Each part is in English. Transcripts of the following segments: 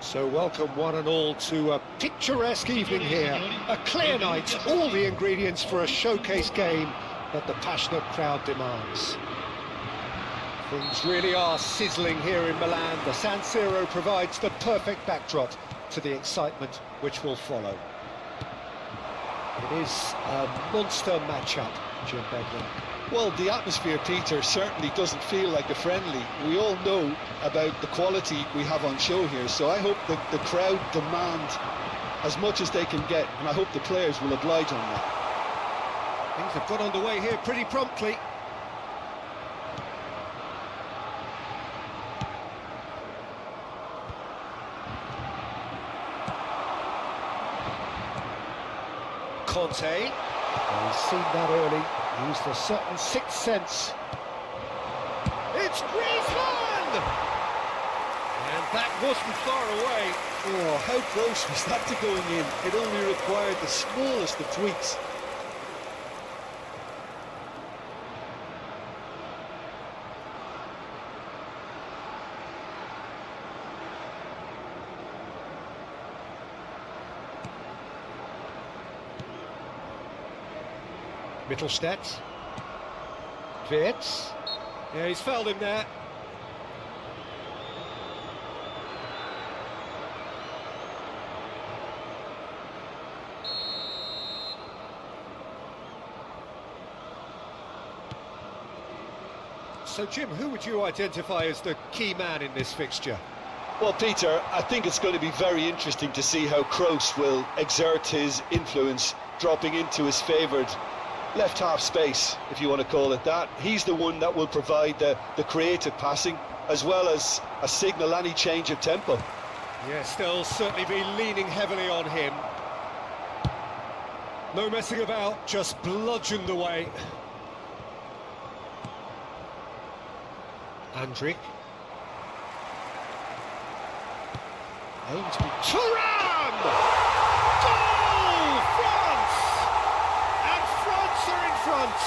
So welcome one and all to a picturesque evening here. A clear night, all the ingredients for a showcase game that the passionate crowd demands. Things really are sizzling here in Milan. The San Siro provides the perfect backdrop to the excitement which will follow. It is a monster matchup, Jim Beglin. Well, the atmosphere, Peter, certainly doesn't feel like a friendly. We all know about the quality we have on show here, so I hope that the crowd demand as much as they can get, and I hope the players will oblige on that. Things have got underway here pretty promptly. Conte, he's seen that early, used a certain sixth sense. It's Griezmann! And that wasn't far away. Oh, how close was that to going in? It only required the smallest of tweaks. Mittelstadt. Wirtz. Yeah, he's fouled him there. So, Jim, who would you identify as the key man in this fixture? Well, Peter, I think it's going to be very interesting to see how Kroos will exert his influence, dropping into his favoured left half space, if you want to call it that. He's the one that will provide the creative passing, as well as a signal any change of tempo. Yes, they'll certainly be leaning heavily on him. No messing about, just bludgeoned away. Andrik. Aimed to be Thuram! Goal! France! And France are in front.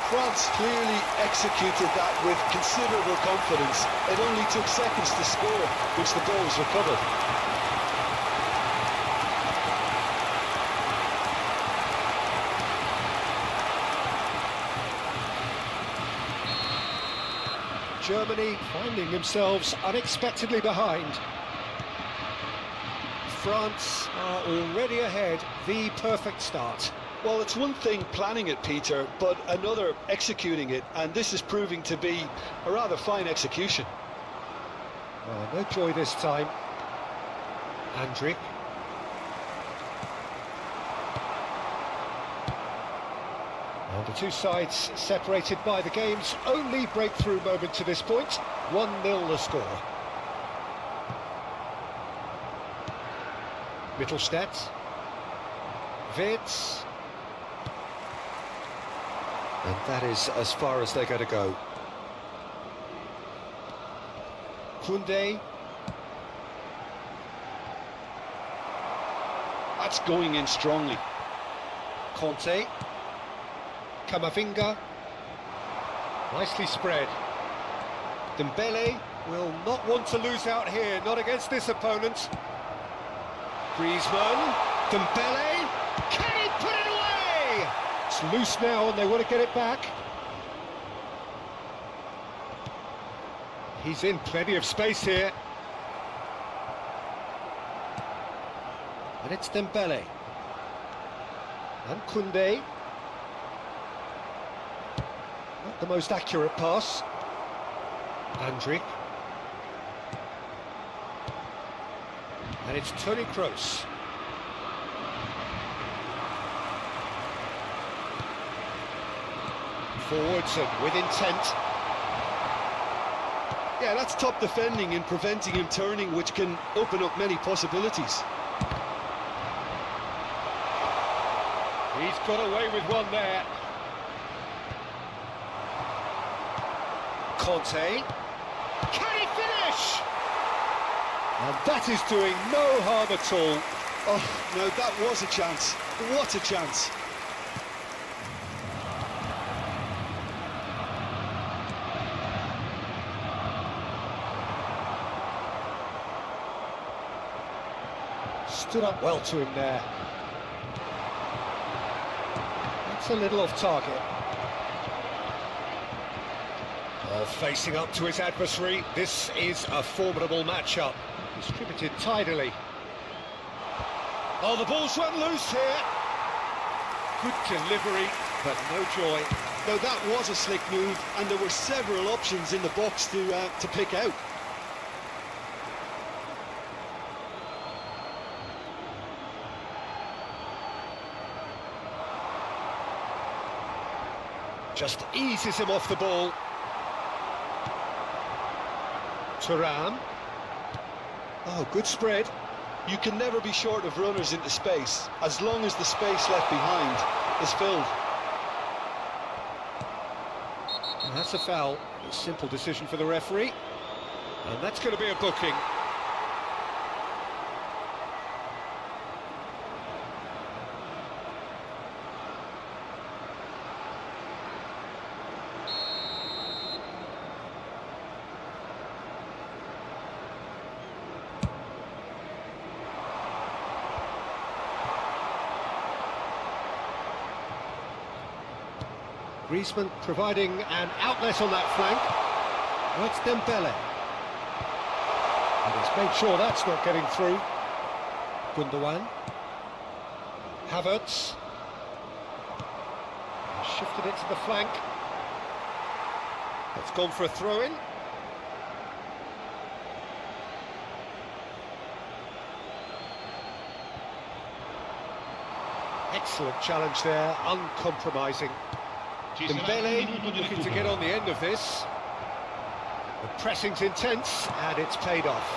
France clearly executed that with considerable confidence. It only took seconds to score, which the ball was recovered. Germany finding themselves unexpectedly behind. France are already ahead, the perfect start. Well, it's one thing planning it, Peter, but another executing it, and this is proving to be a rather fine execution. Well, no joy this time. Andrik. And the two sides separated by the game's only breakthrough moment to this point. 1-0 the score. Mittelstadt. Wirtz. And that is as far as they're going to go. Koundé. That's going in strongly. Conte. Camavinga. Nicely spread. Dembele will not want to lose out here, not against this opponent. Griezmann. Dembele. Can he put it away? It's loose now and they want to get it back. He's in plenty of space here. And it's Dembele. And Koundé. Not the most accurate pass. Andrik. And it's Toni Kroos. Forwards and with intent. Yeah, that's top defending and preventing him turning, which can open up many possibilities. He's got away with one there. Conte. Can he finish? And that is doing no harm at all. Oh, no, that was a chance. What a chance. Stood up well to him there. That's a little off target. Facing up to his adversary, this is a formidable matchup. Distributed tidily. Oh, the ball's run loose here. Good delivery, but no joy. Now that was a slick move, and there were several options in the box to pick out. Just eases him off the ball. Thuram. Oh, good spread. You can never be short of runners into space, as long as the space left behind is filled. And that's a foul. A simple decision for the referee. And that's going to be a booking. Griezmann providing an outlet on that flank. Oh, it's Dembele. And he's made sure that's not getting through. Gundogan. Havertz. Shifted it to the flank. It's gone for a throw-in. Excellent challenge there, uncompromising. Dembele looking to get on the end of this. The pressing's intense, and it's paid off.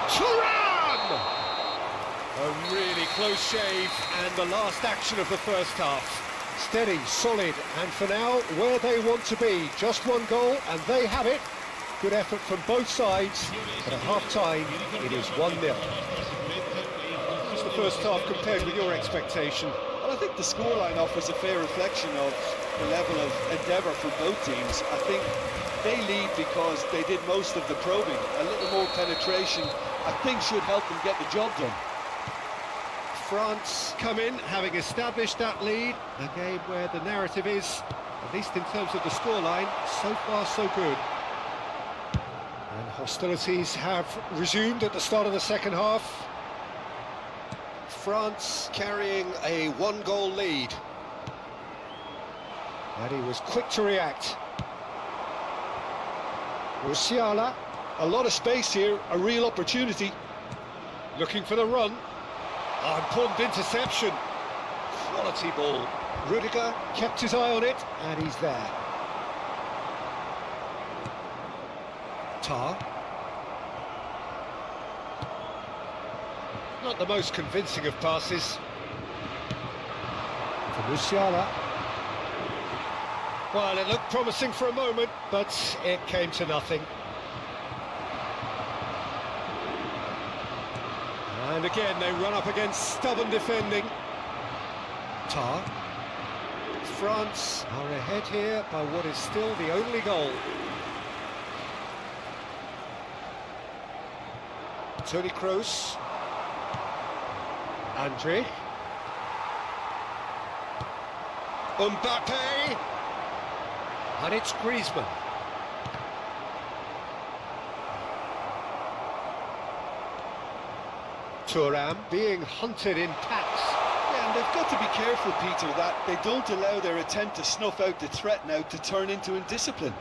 Thuram! A really close shave, and the last action of the first half. Steady, solid, and for now, where they want to be. Just one goal, and they have it. Good effort from both sides, but at half-time, it is 1-0. How's the first half compared with your expectation? Well, I think the scoreline offers a fair reflection of the level of endeavour for both teams. I think they lead because they did most of the probing. A little more penetration, I think, should help them get the job done. France come in, having established that lead. A game where the narrative is, at least in terms of the scoreline, so far so good. And hostilities have resumed at the start of the second half. France carrying a one-goal lead. And he was quick to react. Musiala. A lot of space here, a real opportunity. Looking for the run. Oh, important interception. Quality ball. Rudiger kept his eye on it, and he's there. Tar. Not the most convincing of passes. To Musiala. Well, it looked promising for a moment, but it came to nothing. And again, they run up against stubborn defending. Tar. France are ahead here by what is still the only goal. Toni Kroos. Andre. Mbappe. And it's Griezmann. Thuram being hunted in packs. Yeah, and they've got to be careful, Peter, that they don't allow their attempt to snuff out the threat now to turn into indiscipline.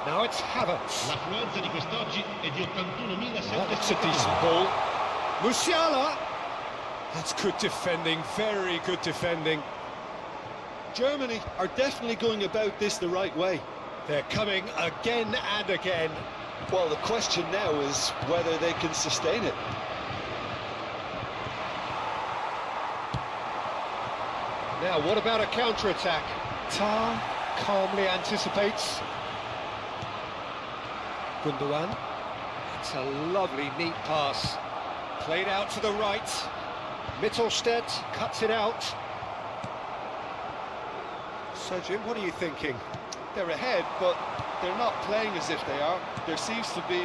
Now it's Havertz. La affluenza di quest'oggi è di 81.700. That's a decent ball. Musiala. That's good defending, very good defending. Germany are definitely going about this the right way. They're coming again and again. Well, the question now is whether they can sustain it. Now, what about a counter-attack? Tar calmly anticipates. Gundogan. It's a lovely, neat pass. Played out to the right. Mittelstedt cuts it out. So, Jim, what are you thinking? They're ahead, but they're not playing as if they are. There seems to be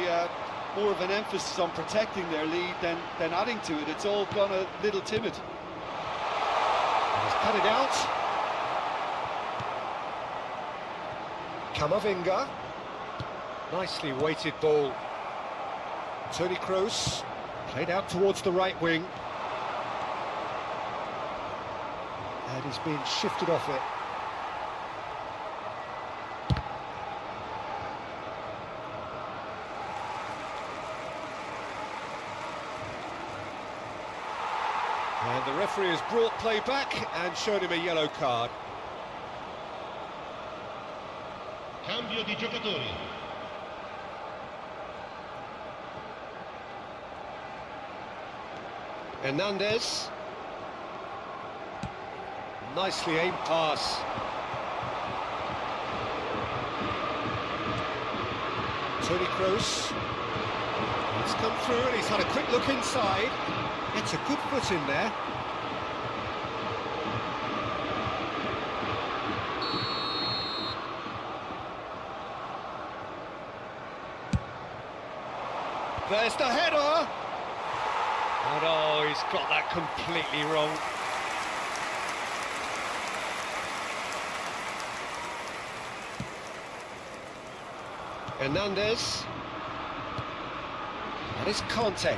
more of an emphasis on protecting their lead than adding to it. It's all gone a little timid. He's cut it out. Kamavinga. Nicely weighted ball. Toni Kroos. Played out towards the right wing. And he's being shifted off it. And the referee has brought play back and shown him a yellow card. Cambio di giocatori. Hernandez. Nicely aimed pass. Toni Kroos. He's come through and he's had a quick look inside. It's a good foot in there. There's the header! And oh, he's got that completely wrong. Hernandez. That is Conte.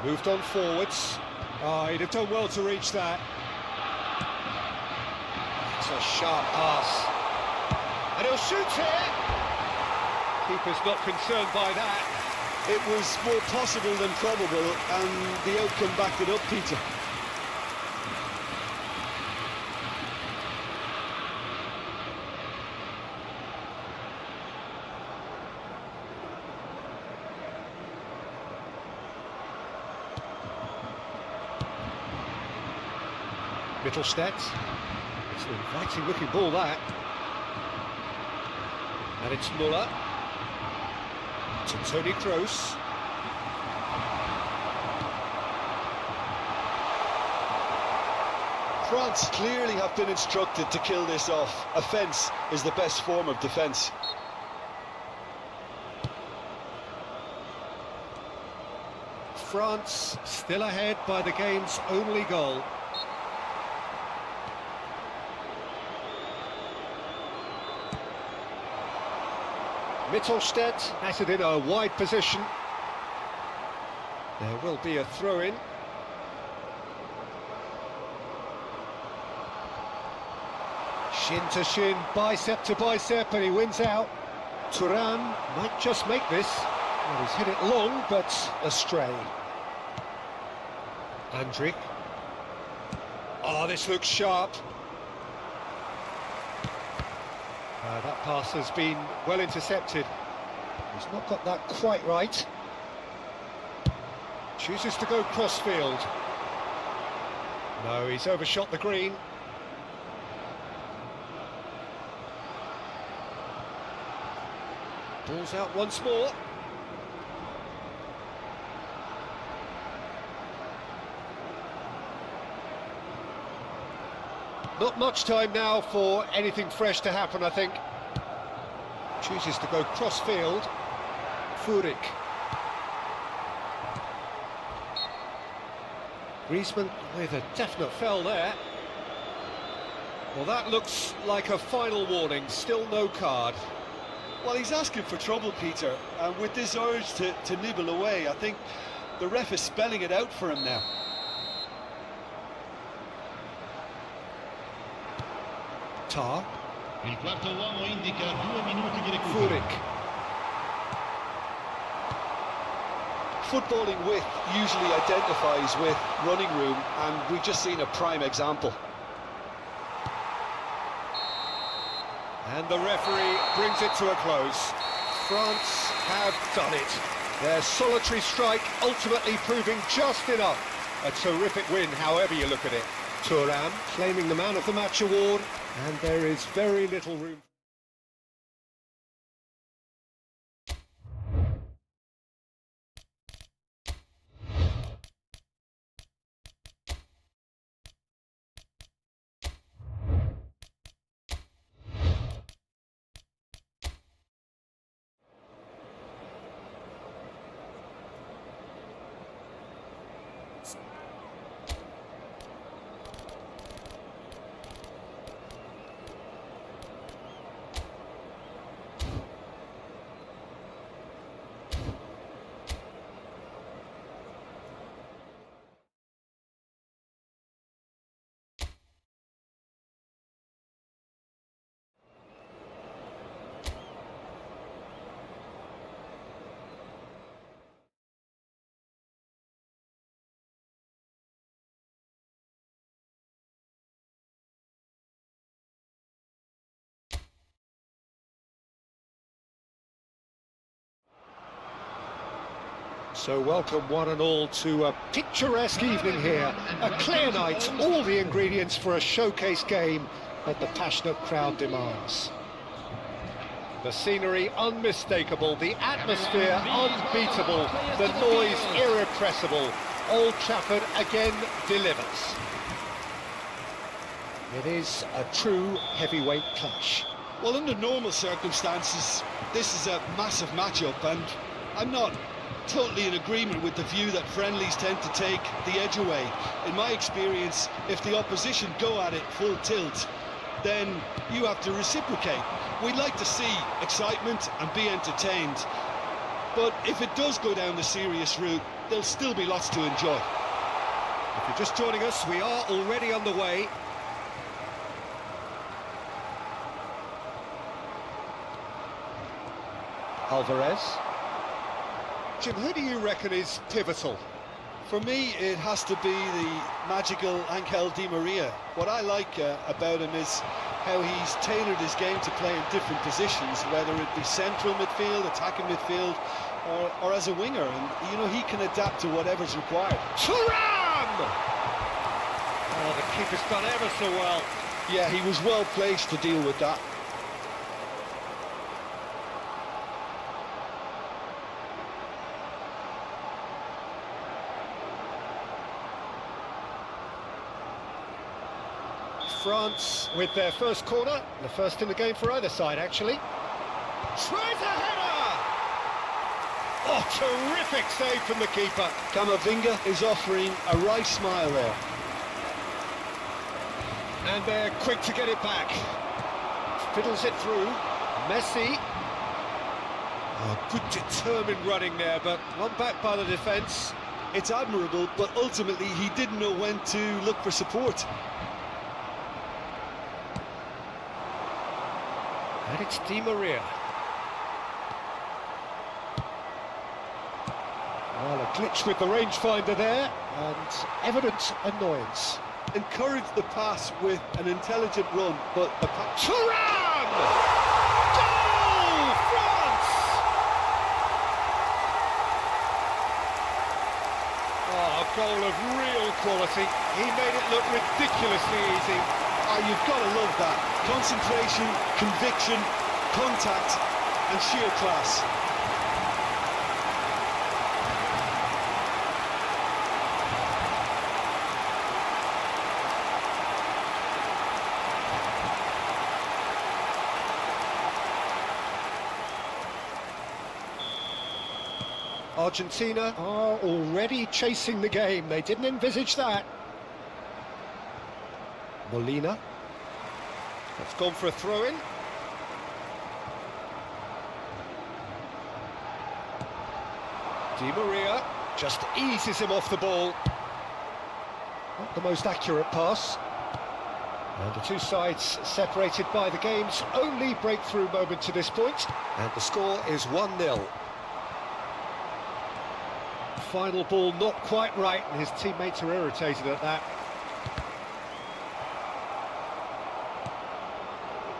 Moved on forwards. Oh, he'd have done well to reach that. It's a sharp pass. And he'll shoot it! Keeper's not concerned by that. It was more possible than probable, and the outcome backed it up, Peter. Mittelstadt. It's an inviting looking ball, that. And it's Muller. To Toni Kroos. France clearly have been instructed to kill this off. Offence is the best form of defence. France still ahead by the game's only goal. Mittelstadt has it in a wide position. There will be a throw-in. Shin to shin, bicep to bicep, and he wins out. Thuram might just make this. Well, he's hit it long, but astray. Andrik. Oh, this looks sharp. That pass has been well intercepted. He's not got that quite right. Chooses to go crossfield. No, he's overshot the green. Ball's out once more. Not much time now for anything fresh to happen, I think. Chooses to go cross-field. Furyk. Griezmann with a definite foul there. Well, that looks like a final warning. Still no card. Well, he's asking for trouble, Peter, and with this urge to nibble away, I think the ref is spelling it out for him now. Tar. Il quarto uomo indica 2 minuti di recupero. Furyk. Footballing width usually identifies with running room, and we've just seen a prime example. And the referee brings it to a close. France have done it. Their solitary strike ultimately proving just enough. A terrific win, however you look at it. Thuram claiming the Man of the Match award, and there is very little room So welcome one and all to a picturesque evening here. A clear night, all the ingredients for a showcase game that the passionate crowd demands. The scenery unmistakable, the atmosphere unbeatable, the noise irrepressible. Old Trafford again delivers. It is a true heavyweight clash. Well, under normal circumstances, this is a massive matchup, and I'm not totally in agreement with the view that friendlies tend to take the edge away. In my experience, if the opposition go at it full tilt, then you have to reciprocate. We'd like to see excitement and be entertained, but if it does go down the serious route, there'll still be lots to enjoy. If you're just joining us, we are already underway. Alvarez. Jim, who do you reckon is pivotal? For me, it has to be the magical Angel Di Maria. What I like about him is how he's tailored his game to play in different positions, whether it be central midfield, attacking midfield, or as a winger. And, you know, he can adapt to whatever's required. Thuram! Oh, the keeper's done ever so well. Yeah, he was well placed to deal with that. France with their first corner, the first in the game for either side, actually. Tries a header! Oh, terrific save from the keeper. Camavinga is offering a right smile there. And they're quick to get it back. Fiddles it through. Messi. Oh, good determined running there, but one back by the defence. It's admirable, but ultimately he didn't know when to look for support. And it's Di Maria. Well, a glitch with the rangefinder there, and evident annoyance. Encourage the pass with an intelligent run, but the Thuram! Goal! France! Oh, a goal of real quality. He made it look ridiculously easy. Oh, you've got to love that. Concentration, conviction, contact, and sheer class. Argentina are already chasing the game. They didn't envisage that. Molina. That's gone for a throw-in. Di Maria just eases him off the ball. Not the most accurate pass. And the two sides separated by the game's only breakthrough moment to this point. And the score is 1-0. Final ball not quite right, and his teammates are irritated at that.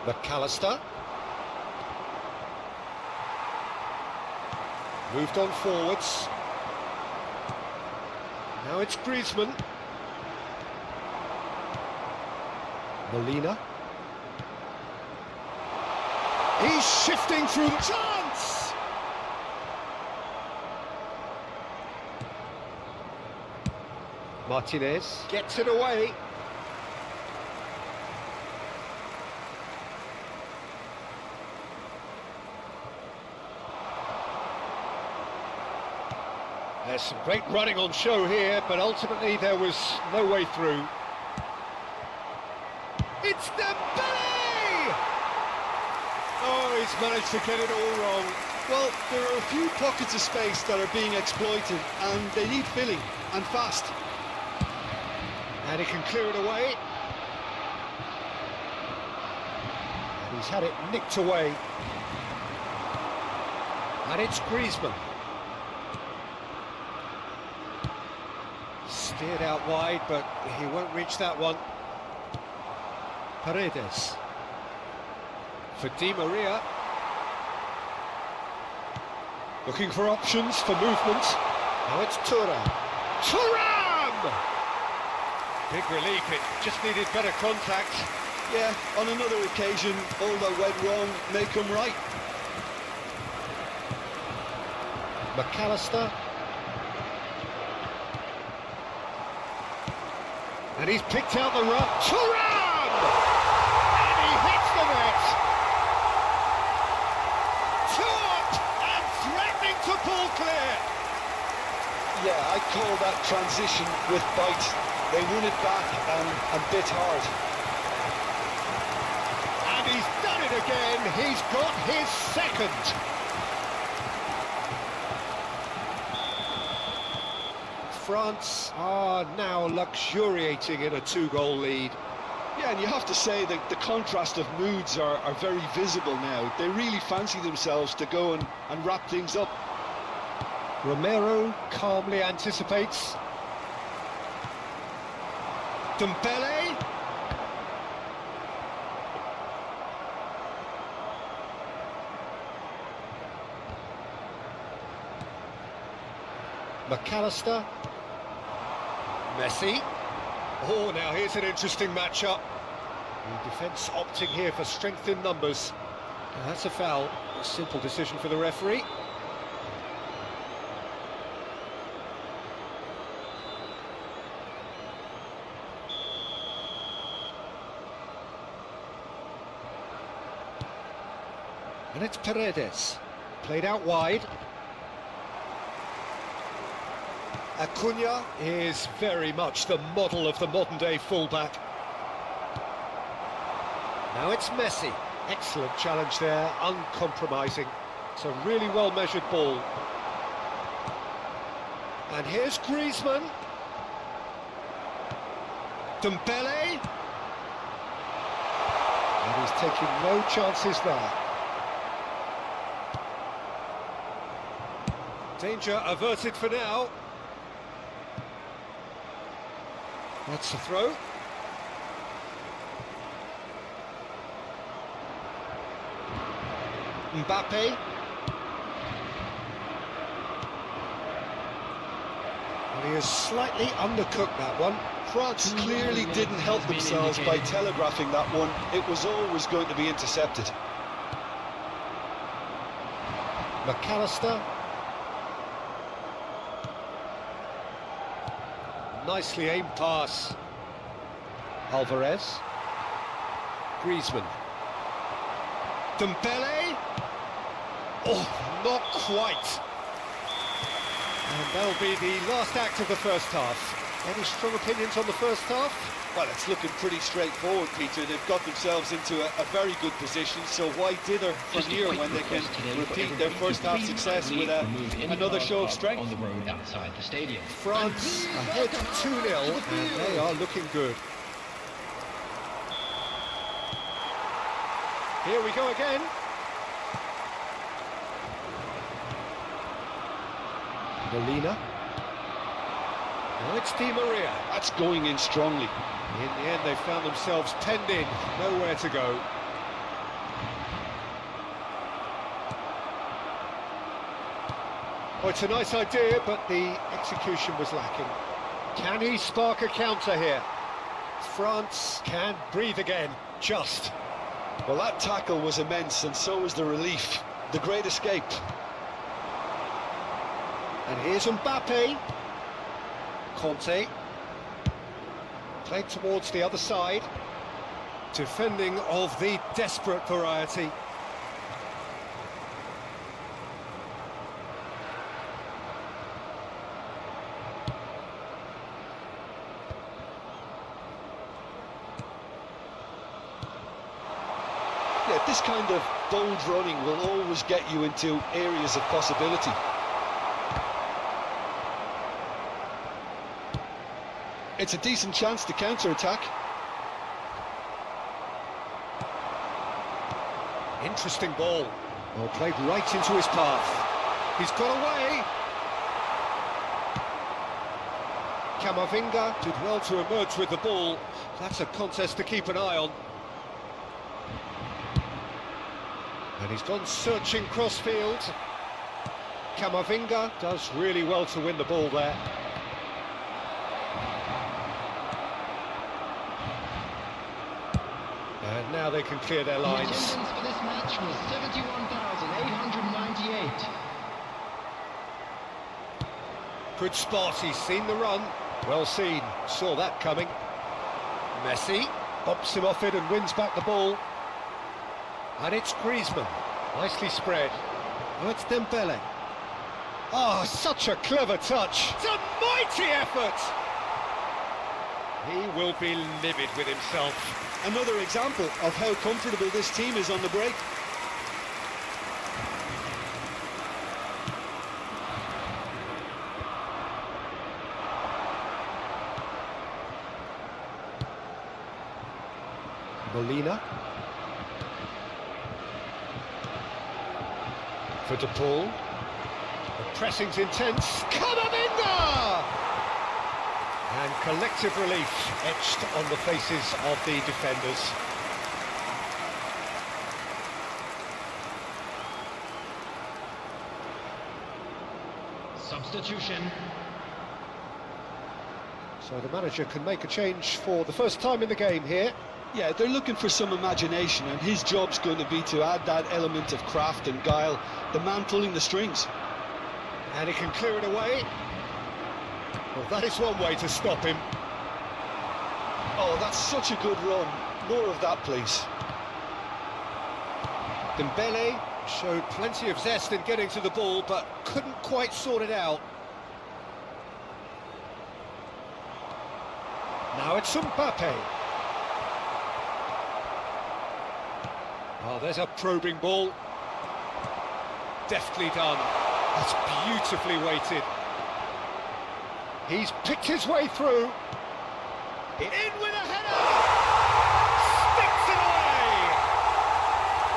McAllister. Moved on forwards. Now it's Griezmann. Molina. He's shifting through the chance! Martinez gets it away. There's some great running on show here, but ultimately there was no way through. It's Dembele! Oh, he's managed to get it all wrong. Well, there are a few pockets of space that are being exploited, and they need filling, and fast. And he can clear it away. And he's had it nicked away. And it's Griezmann. Steered out wide, but he won't reach that one. Paredes. For Di Maria. Looking for options for movement. Now it's Thuram. Thuram! Big relief, it just needed better contact. Yeah, on another occasion, all that went wrong may come right. McAllister. And he's picked out the run. Thuram! And he hits the net. Caught and threatening to pull clear. Yeah, I call that transition with bite. They won it back and bit hard. And he's done it again. He's got his second. France are now luxuriating in a two-goal lead. Yeah, and you have to say that the contrast of moods are very visible now. They really fancy themselves to go and wrap things up. Romero calmly anticipates. Dembele. McAllister. Messi. Oh, now here's an interesting matchup. The defence opting here for strength in numbers. Now, that's a foul. A simple decision for the referee. And it's Paredes. Played out wide. Acuna is very much the model of the modern-day fullback. Now it's Messi. Excellent challenge there, uncompromising. It's a really well-measured ball. And here's Griezmann. Dembele. And he's taking no chances there. Danger averted for now. That's the throw. Mbappe. And he has slightly undercooked that one. France clearly didn't help themselves by telegraphing that one. It was always going to be intercepted. McAllister. Nicely aimed pass. Alvarez. Griezmann. Dembele. Oh, not quite. And that'll be the last act of the first half. Any strong opinions on the first half? Well, it's looking pretty straightforward, Peter. They've got themselves into a very good position, so why dither from here when they can repeat their first half success with another show of strength? On the road outside the stadium. France ahead 2-0 and they are looking good. Here we go again. Molina. Now it's Di Maria. That's going in strongly. In the end, they found themselves penned in, nowhere to go. Oh, it's a nice idea, but the execution was lacking. Can he spark a counter here? France can breathe again, just. Well, that tackle was immense, and so was the relief. The great escape. And here's Mbappe. Conte. Played towards the other side. Defending of the desperate variety. Yeah, this kind of bold running will always get you into areas of possibility. It's a decent chance to counter-attack. Interesting ball. Well, played right into his path. He's got away. Camavinga did well to emerge with the ball. That's a contest to keep an eye on. And he's gone searching crossfield. Camavinga does really well to win the ball there. And now they can clear their lines. The attendance for this match was 71,898. Good spot, he's seen the run. Well seen, saw that coming. Messi bumps him off it and wins back the ball. And it's Griezmann, nicely spread. Oh, it's Dembele. Oh, such a clever touch. It's a mighty effort. He will be livid with himself. Another example of how comfortable this team is on the break. Molina. For De Paul. The pressing's intense. Camavinga! And collective relief etched on the faces of the defenders. Substitution. So the manager can make a change for the first time in the game here. Yeah, they're looking for some imagination, and his job's going to be to add that element of craft and guile, the man pulling the strings. And he can clear it away. Well, that is one way to stop him. Oh, that's such a good run. More of that, please. Dembele showed plenty of zest in getting to the ball, but couldn't quite sort it out. Now it's Mbappe. Oh, there's a probing ball. Deftly done. That's beautifully weighted. He's picked his way through. In with a header! Sticks it away!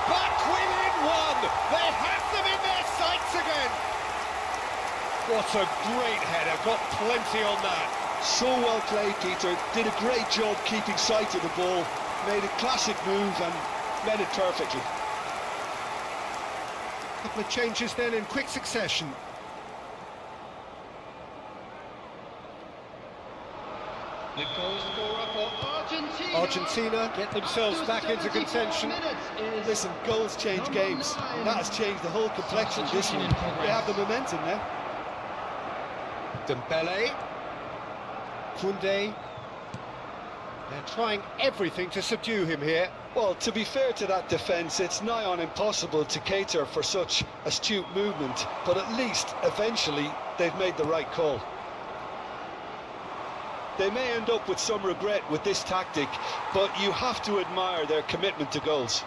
Back within one! They have them in their sights again! What a great header, got plenty on that. So well played, Peter. Did a great job keeping sight of the ball. Made a classic move and read it perfectly. A couple of changes then in quick succession. The goal scorer for Argentina. Argentina get themselves back into contention. Listen, goals change games. And that has changed the whole complexion of this one. They have the momentum now. Dembele. Koundé. They're trying everything to subdue him here. Well, to be fair to that defence, it's nigh on impossible to cater for such astute movement, but at least, eventually, they've made the right call. They may end up with some regret with this tactic, but you have to admire their commitment to goals.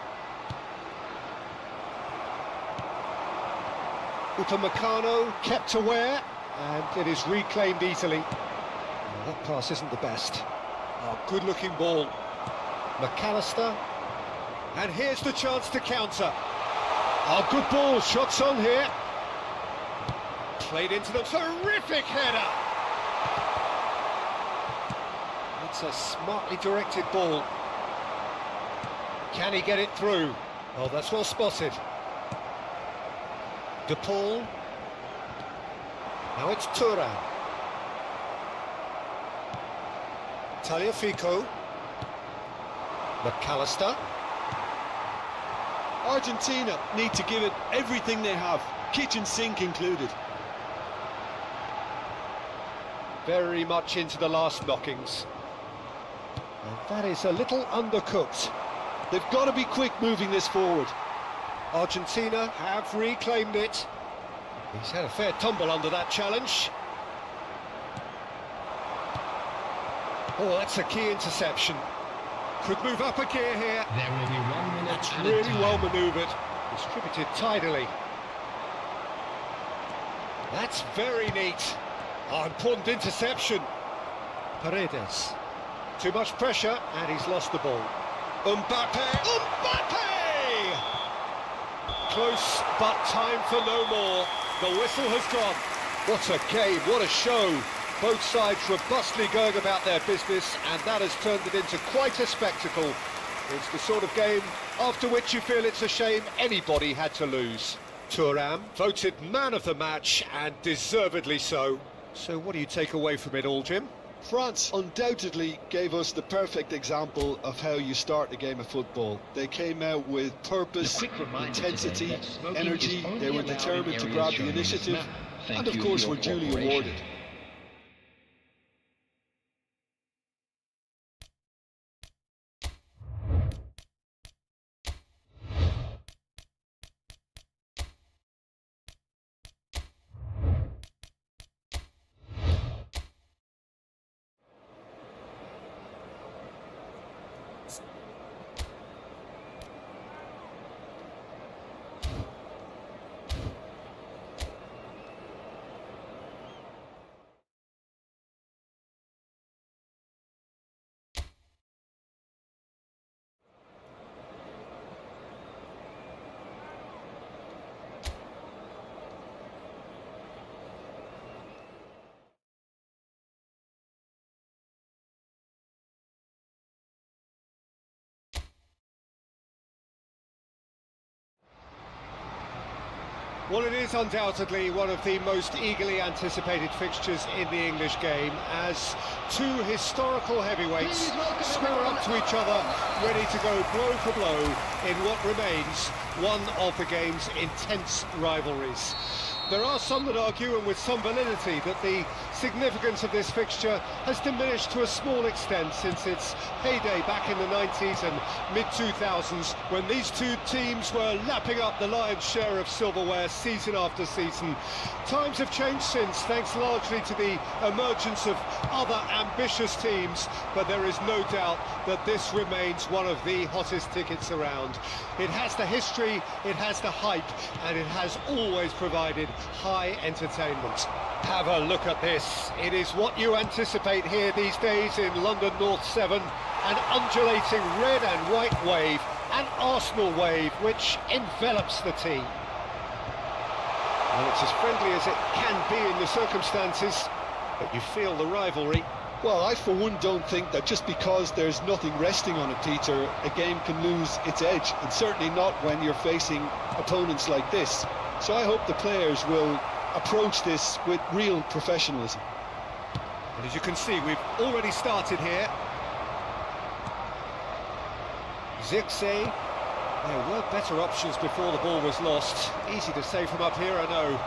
Upamecano kept aware, and it is reclaimed easily. Well, that pass isn't the best. Oh, good-looking ball. McAllister. And here's the chance to counter. Oh, good ball. Shots on here. Played into the terrific header. It's a smartly directed ball. Can he get it through? Oh, that's well spotted. De Paul. Now it's Thuram. Tagliafico. McAllister. Argentina need to give it everything they have, kitchen sink included. Very much into the last knockings. And that is a little undercooked. They've got to be quick moving this forward. Argentina have reclaimed it. He's had a fair tumble under that challenge. Oh, that's a key interception. Could move up a gear here. There will be 1 minute. That's added really time. well manoeuvred. Distributed tidily. That's very neat. Oh, important interception. Paredes. Too much pressure, and he's lost the ball. Mbappe! Mbappe! Close, but time for no more. The whistle has gone. What a game, what a show. Both sides robustly going about their business, and that has turned it into quite a spectacle. It's the sort of game after which you feel it's a shame anybody had to lose. Thuram, voted man of the match, and deservedly so. So what do you take away from it all, Jim? France undoubtedly gave us the perfect example of how you start a game of football. They came out with purpose, intensity, energy. They were determined to grab the initiative, and of course were duly awarded. Well, it is undoubtedly one of the most eagerly anticipated fixtures in the English game, as two historical heavyweights square up to each other, ready to go blow for blow in what remains one of the game's intense rivalries. There are some that argue, and with some validity, that the significance of this fixture has diminished to a small extent since its heyday back in the 90s and mid-2000s, when these two teams were lapping up the lion's share of silverware season after season. Times have changed since, thanks largely to the emergence of other ambitious teams, but there is no doubt that this remains one of the hottest tickets around. It has the history, it has the hype, and it has always provided high entertainment. Have a look at this. It is what you anticipate here these days in London North 7, an undulating red and white wave, an Arsenal wave which envelops the team. Well, it's as friendly as it can be in the circumstances, but you feel the rivalry. Well, I for one don't think that just because there's nothing resting on it, Peter, a game can lose its edge, and certainly not when you're facing opponents like this. So I hope the players will approach this with real professionalism. And as you can see, we've already started here. Zirkzee. There were better options before the ball was lost. Easy to say from up here, I know.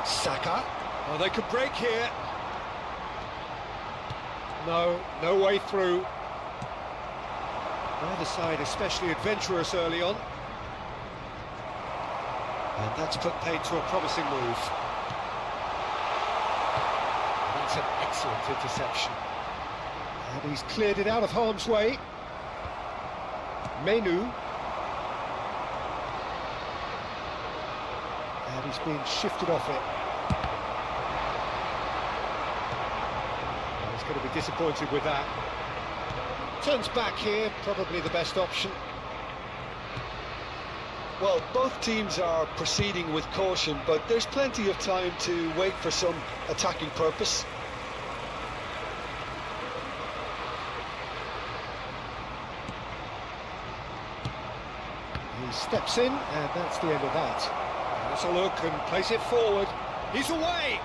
Saka. Oh, they could break here. No way through. Neither side especially adventurous early on. And that's put paid to a promising move. That's an excellent interception. And he's cleared it out of harm's way. Menu. And he's being shifted off it. He's going to be disappointed with that. Turns back here, probably the best option. Well, both teams are proceeding with caution, but there's plenty of time to wait for some attacking purpose. He steps in, and that's the end of that. Let's a look and place it forward. He's away!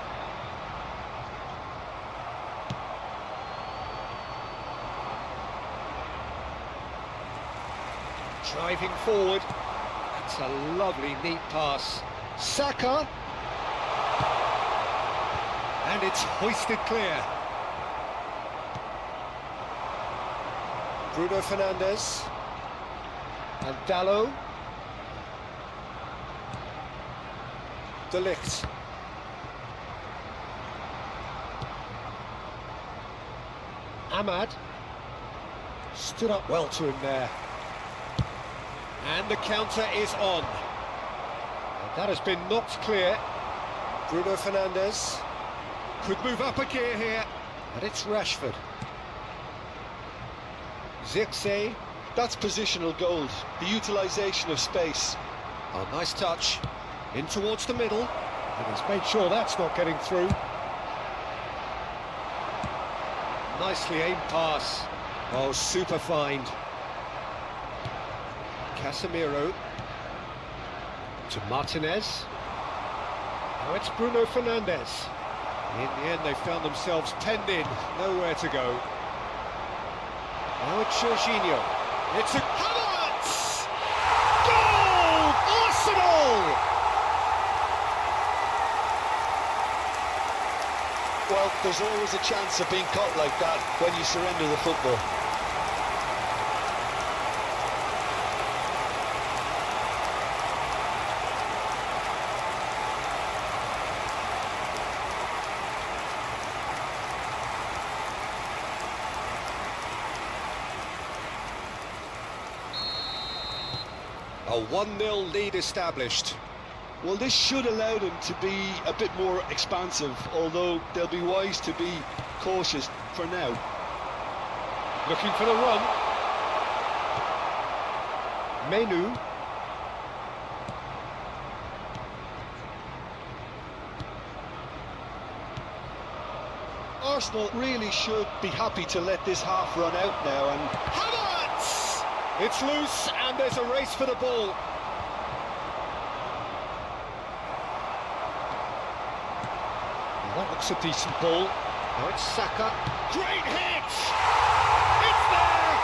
Driving forward. It's a lovely, neat pass. Saka. And it's hoisted clear. Bruno Fernandes. And Dalot. De Ligt. Ahmad. Stood up well to him there. And the counter is on. And that has been knocked clear. Bruno Fernandes could move up a gear here. And it's Rashford. Zirkzee. That's positional gold, the utilisation of space. Oh, nice touch. In towards the middle. And he's made sure that's not getting through. Nicely aimed pass. Oh, super find. Casemiro to Martinez. Now it's Bruno Fernandes. In the end, they found themselves penned in, nowhere to go. Now it's Jorginho. It's a Havertz! Goal! Arsenal! Well, there's always a chance of being caught like that when you surrender the football. A 1-0 lead established. Well, this should allow them to be a bit more expansive, although they'll be wise to be cautious for now. Looking for the run. Menu. Arsenal really should be happy to let this half run out now, and Havertz! It's loose and there's a race for the ball. That looks a decent ball. Now it's Saka. Great hit! It's there!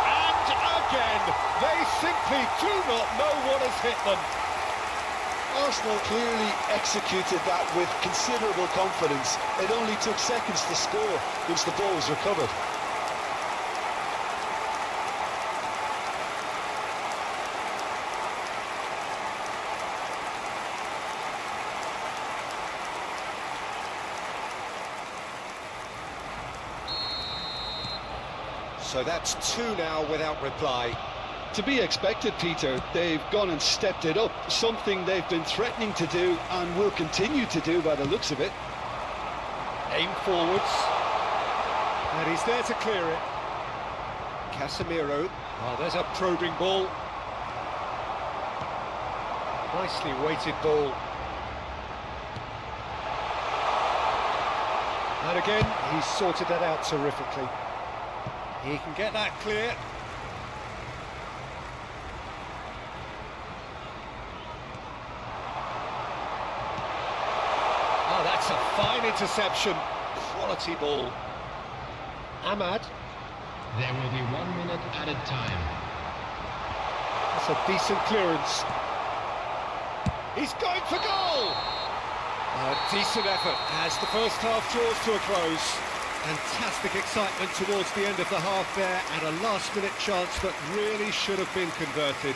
And again, they simply do not know what has hit them. Arsenal clearly executed that with considerable confidence. It only took seconds to score once the ball was recovered. So that's 2 now without reply. To be expected, Peter. They've gone and stepped it up, something they've been threatening to do and will continue to do by the looks of it. Aim forwards. And he's there to clear it. Casemiro. Oh, there's a probing ball. Nicely weighted ball. And again, he's sorted that out terrifically. He can get that clear. Oh, that's a fine interception. Quality ball. Ahmad. There will be 1 minute added time. That's a decent clearance. He's going for goal! A decent effort as the first half draws to a close. Fantastic excitement towards the end of the half there, and a last-minute chance that really should have been converted.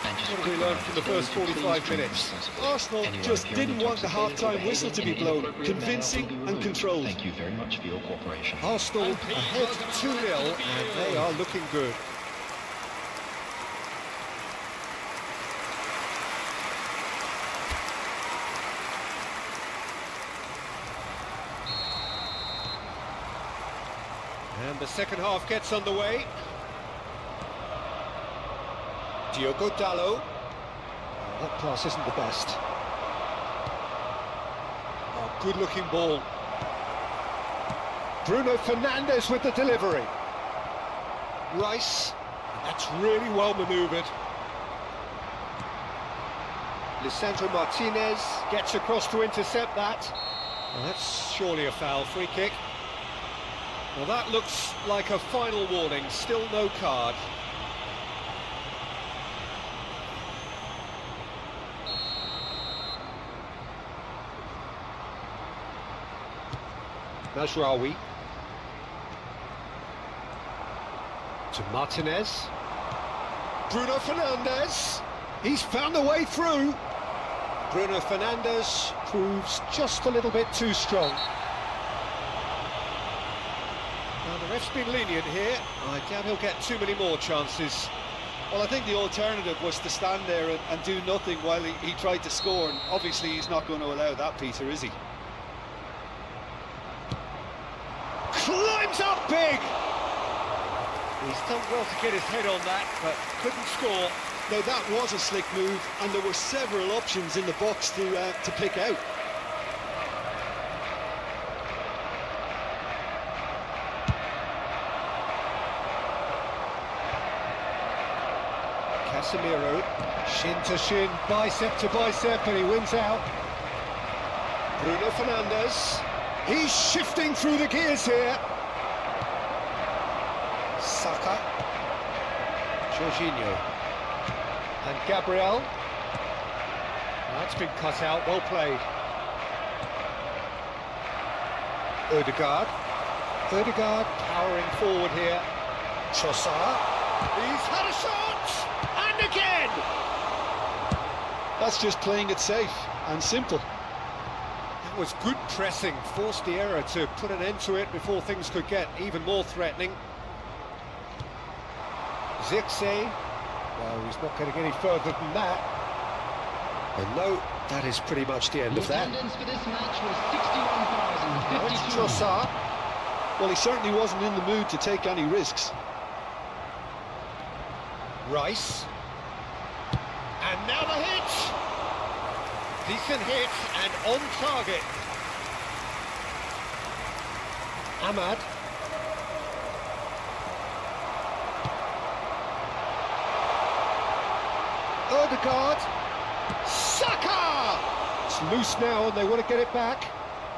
What have we learned from the first 45 minutes? Arsenal just didn't want the half-time whistle to be blown. Convincing and controlled. Thank you very much for your cooperation. Arsenal ahead 2-0, and they are looking good. And the second half gets underway. Diogo Dalot. Oh, that pass isn't the best. Oh, good-looking ball. Bruno Fernandes with the delivery. Rice. That's really well manoeuvred. Lisandro Martinez gets across to intercept that. Oh, that's surely a foul. Free kick. Well, that looks like a final warning. Still no card. Mazraoui. To Martinez. Bruno Fernandes. He's found a way through. Bruno Fernandes proves just a little bit too strong. Now, the ref's been lenient here. I doubt he'll get too many more chances. Well, I think the alternative was to stand there and do nothing while he tried to score, and obviously he's not going to allow that, Peter, is he? Climbs up big! He's done well to get his head on that, but couldn't score. Now, that was a slick move, and there were several options in the box to pick out. Casemiro, shin to shin, bicep to bicep, and he wins out. Bruno Fernandes, he's shifting through the gears here. Saka, Jorginho, and Gabriel. That's been cut out, well played. Odegaard powering forward here. Trossard, he's had a shot, and again! That's just playing it safe and simple. That was good pressing, forced the error to put an end to it before things could get even more threatening. Zirkzee, well, he's not getting any further than that. And no, that is pretty much the end of that. Attendance for this match was 61,052. Now it's Trossard. Well, he certainly wasn't in the mood to take any risks. Rice. And now the hit! Decent hit and on target. Ahmad. Odegaard. Saka! It's loose now and they want to get it back.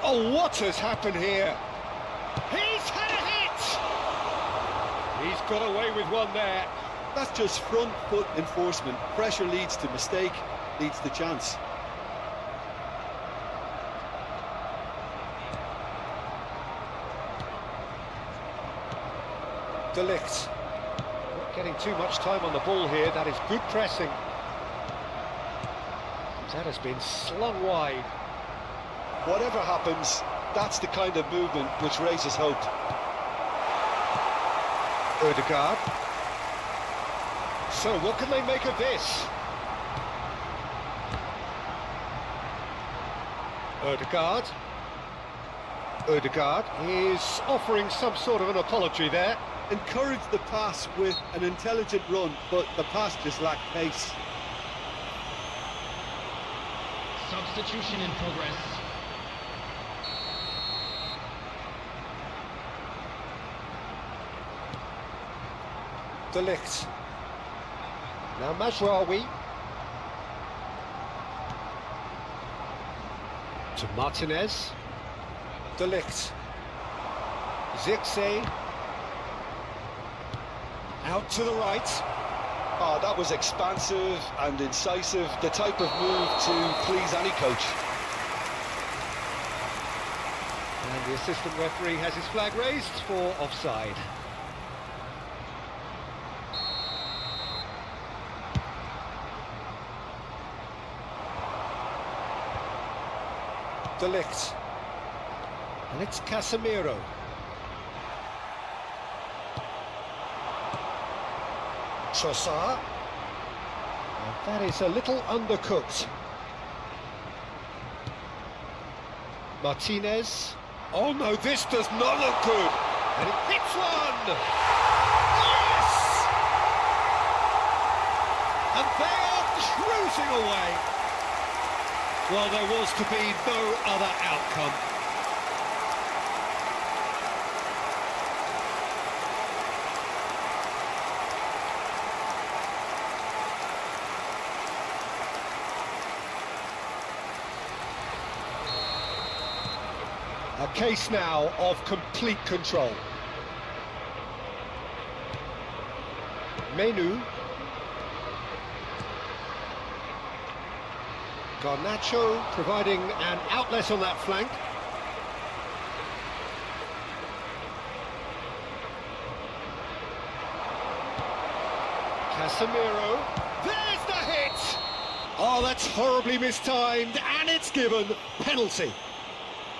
Oh, what has happened here? He's had a hit! He's got away with one there. That's just front foot enforcement. Pressure leads to mistake, leads to chance. De Ligt. Not getting too much time on the ball here. That is good pressing. That has been slung wide. Whatever happens, that's the kind of movement which raises hope. Odegaard. So what can they make of this? Odegaard is offering some sort of an apology there. Encourage the pass with an intelligent run, but the pass just lacked pace. Substitution in progress. De Ligt. Now Mazraoui. To Martinez. De Ligt. Zirkzee. Out to the right. Oh, that was expansive and incisive, the type of move to please any coach. And the assistant referee has his flag raised for offside. De Ligt. And it's Casemiro. Trossard. And that is a little undercooked. Martinez. Oh no, this does not look good. And it hits one! Yes! And they are cruising away. Well, there was to be no other outcome. A case now of complete control. Menu. Garnacho providing an outlet on that flank. Casemiro. There's the hit! Oh, that's horribly mistimed, and it's given. Penalty.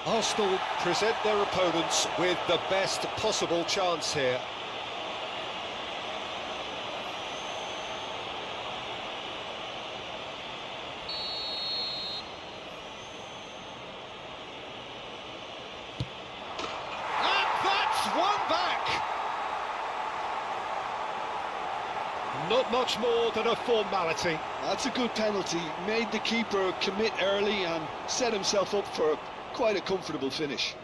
Arsenal present their opponents with the best possible chance here. And that's one back! Not much more than a formality. That's a good penalty. Made the keeper commit early and set himself up for quite a comfortable finish.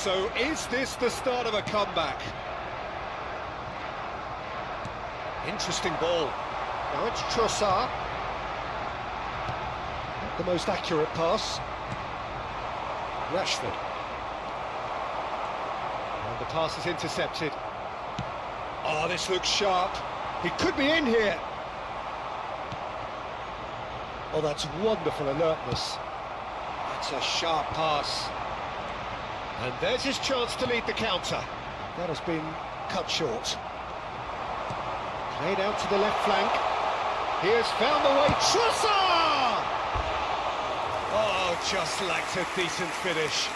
So is this the start of a comeback? Interesting ball. Now it's Trossard. Not the most accurate pass. Rashford. And the pass is intercepted. Oh, this looks sharp. He could be in here. Oh, that's wonderful alertness. That's a sharp pass. And there's his chance to lead the counter. That has been cut short. Played out to the left flank. He has found the way. Trossard! Oh, just lacked a decent finish.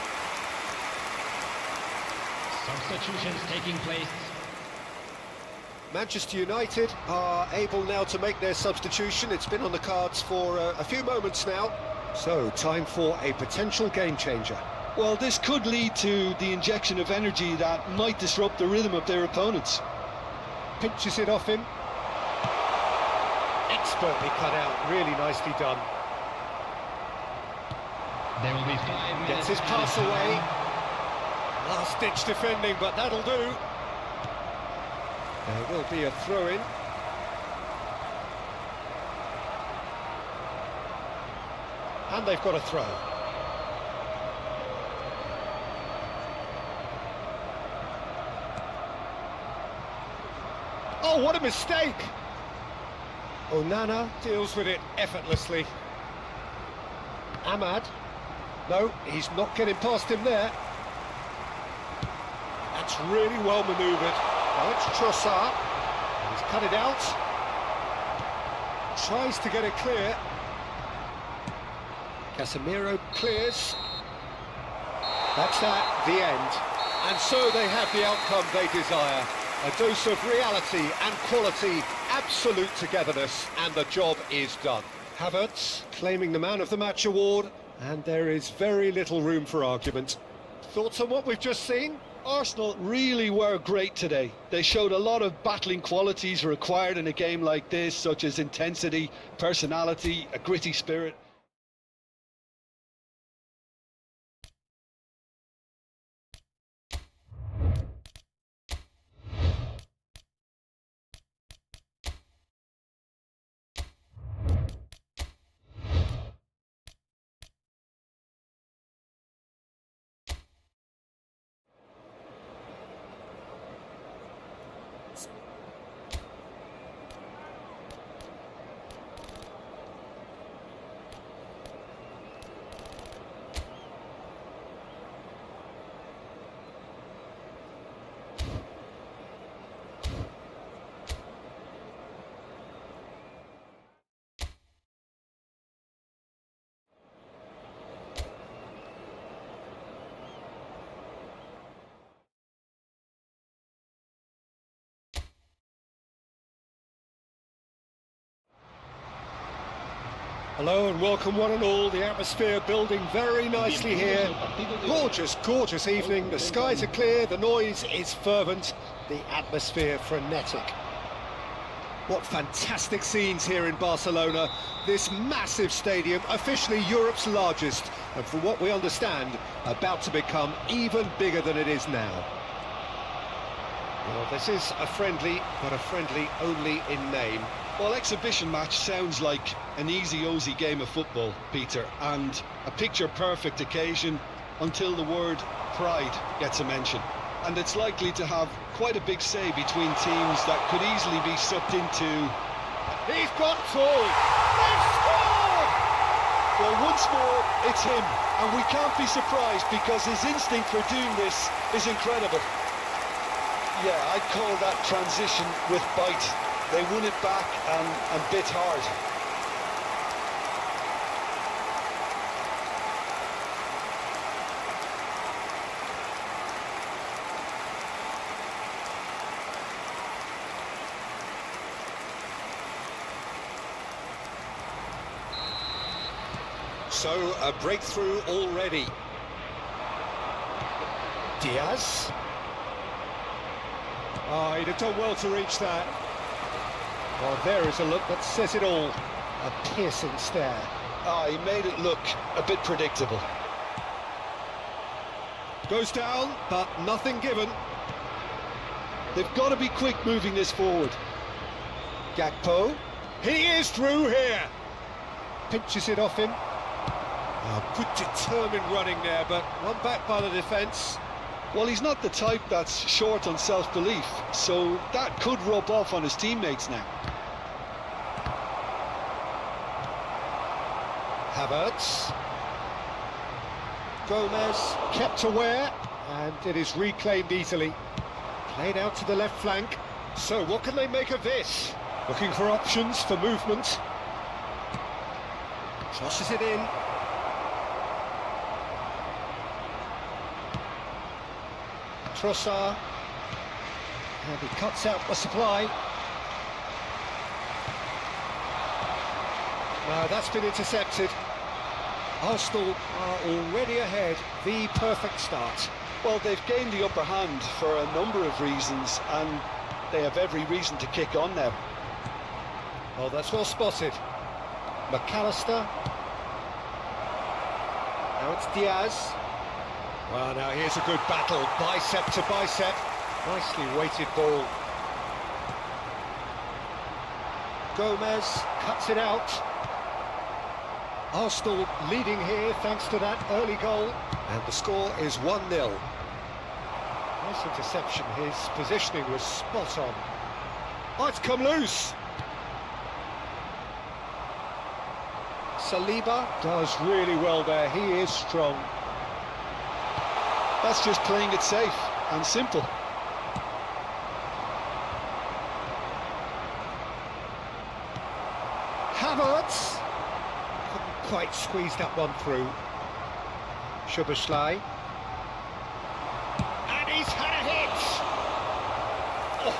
Substitutions taking place. Manchester United are able now to make their substitution. It's been on the cards for a few moments now. So, time for a potential game changer. Well, this could lead to the injection of energy that might disrupt the rhythm of their opponents. Pinches it off him. Expertly cut out, really nicely done. There will be 5 minutes. Gets his pass away. Last-ditch defending, but that'll do. There will be a throw-in. And they've got a throw. Oh, what a mistake! Onana deals with it effortlessly. Ahmad. No, he's not getting past him there. That's really well manoeuvred. Now it's Trossard. He's cut it out. Tries to get it clear. Casemiro clears. That's that, the end. And so they have the outcome they desire. A dose of reality and quality, absolute togetherness, and the job is done. Havertz claiming the Man of the Match award, and there is very little room for argument. Thoughts on what we've just seen? Arsenal really were great today. They showed a lot of battling qualities required in a game like this, such as intensity, personality, a gritty spirit. Hello and welcome one and all. The atmosphere building very nicely here. Gorgeous, gorgeous evening. The skies are clear, the noise is fervent, the atmosphere frenetic. What fantastic scenes here in Barcelona. This massive stadium, officially Europe's largest, and from what we understand, about to become even bigger than it is now. Well, this is a friendly, but a friendly only in name. Well, exhibition match sounds like an easy-ozy game of football, Peter, and a picture-perfect occasion until the word pride gets a mention. And it's likely to have quite a big say between teams that could easily be sucked into... He's got two! They've scored! Well, once more, it's him, and we can't be surprised because his instinct for doing this is incredible. Yeah, I'd call that transition with bite. They won it back and bit hard. So, a breakthrough already. Diaz. Oh, he'd have done well to reach that. Oh, there is a look that says it all. A piercing stare. He made it look a bit predictable. Goes down, but nothing given. They've got to be quick moving this forward. Gakpo. He is through here. Pinches it off him. Good determined running there, but one back by the defence. Well, he's not the type that's short on self-belief, so that could rub off on his teammates now. Havertz. Gomez kept aware, and it is reclaimed easily. Played out to the left flank. So what can they make of this? Looking for options for movement. Tosses it in. Trossard. And he cuts out the supply. No, that's been intercepted. Arsenal are already ahead. The perfect start. Well, they've gained the upper hand for a number of reasons, and they have every reason to kick on now. Oh, that's well spotted. McAllister. Now it's Diaz. Well, now here's a good battle, bicep to bicep. Nicely weighted ball. Gomez cuts it out. Arsenal leading here thanks to that early goal. And the score is 1-0. Nice interception, his positioning was spot on. Oh, it's come loose. Saliba does really well there, he is strong. That's just playing it safe and simple. Havertz couldn't quite squeeze that one through. Szoboszlai. And he's had a hit! Oh,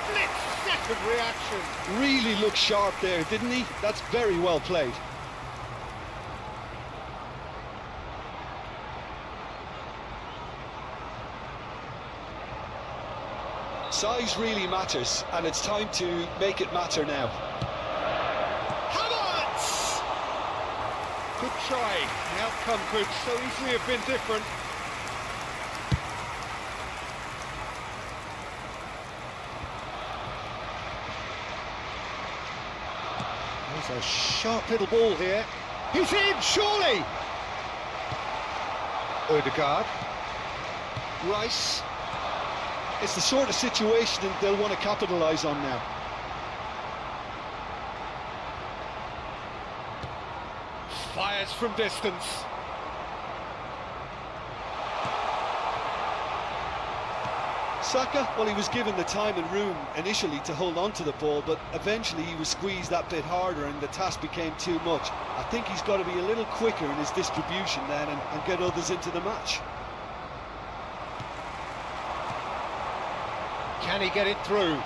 split-second reaction. Really looked sharp there, didn't he? That's very well played. Size really matters, and it's time to make it matter now. Havertz! Good try. The outcome could so easily have been different. There's a sharp little ball here. He's in, surely! Odegaard. Rice. It's the sort of situation that they'll want to capitalise on now. Fires from distance. Saka, well, he was given the time and room initially to hold on to the ball, but eventually he was squeezed that bit harder and the task became too much. I think he's got to be a little quicker in his distribution then and get others into the match. Can he get it through?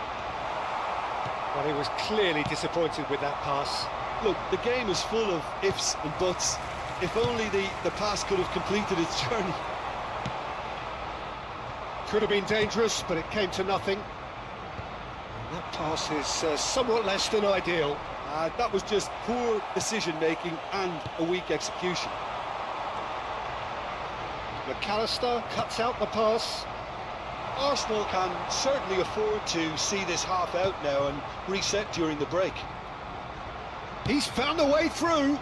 Well, he was clearly disappointed with that pass. Look, the game is full of ifs and buts. If only the pass could have completed its journey. Could have been dangerous, but it came to nothing. And that pass is somewhat less than ideal. That was just poor decision-making and a weak execution. McAllister cuts out the pass. Arsenal can certainly afford to see this half out now and reset during the break. He's found a way through.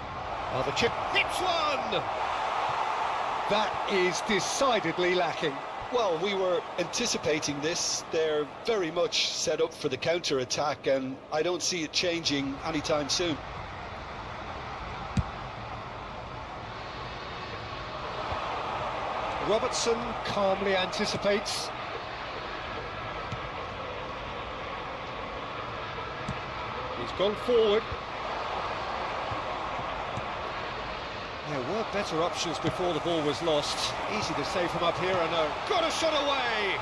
Oh, the chip hits one! That is decidedly lacking. Well, we were anticipating this. They're very much set up for the counter-attack, and I don't see it changing anytime soon. Robertson calmly anticipates. He's gone forward. There were better options before the ball was lost. Easy to say from up here, I know. Got a shot away!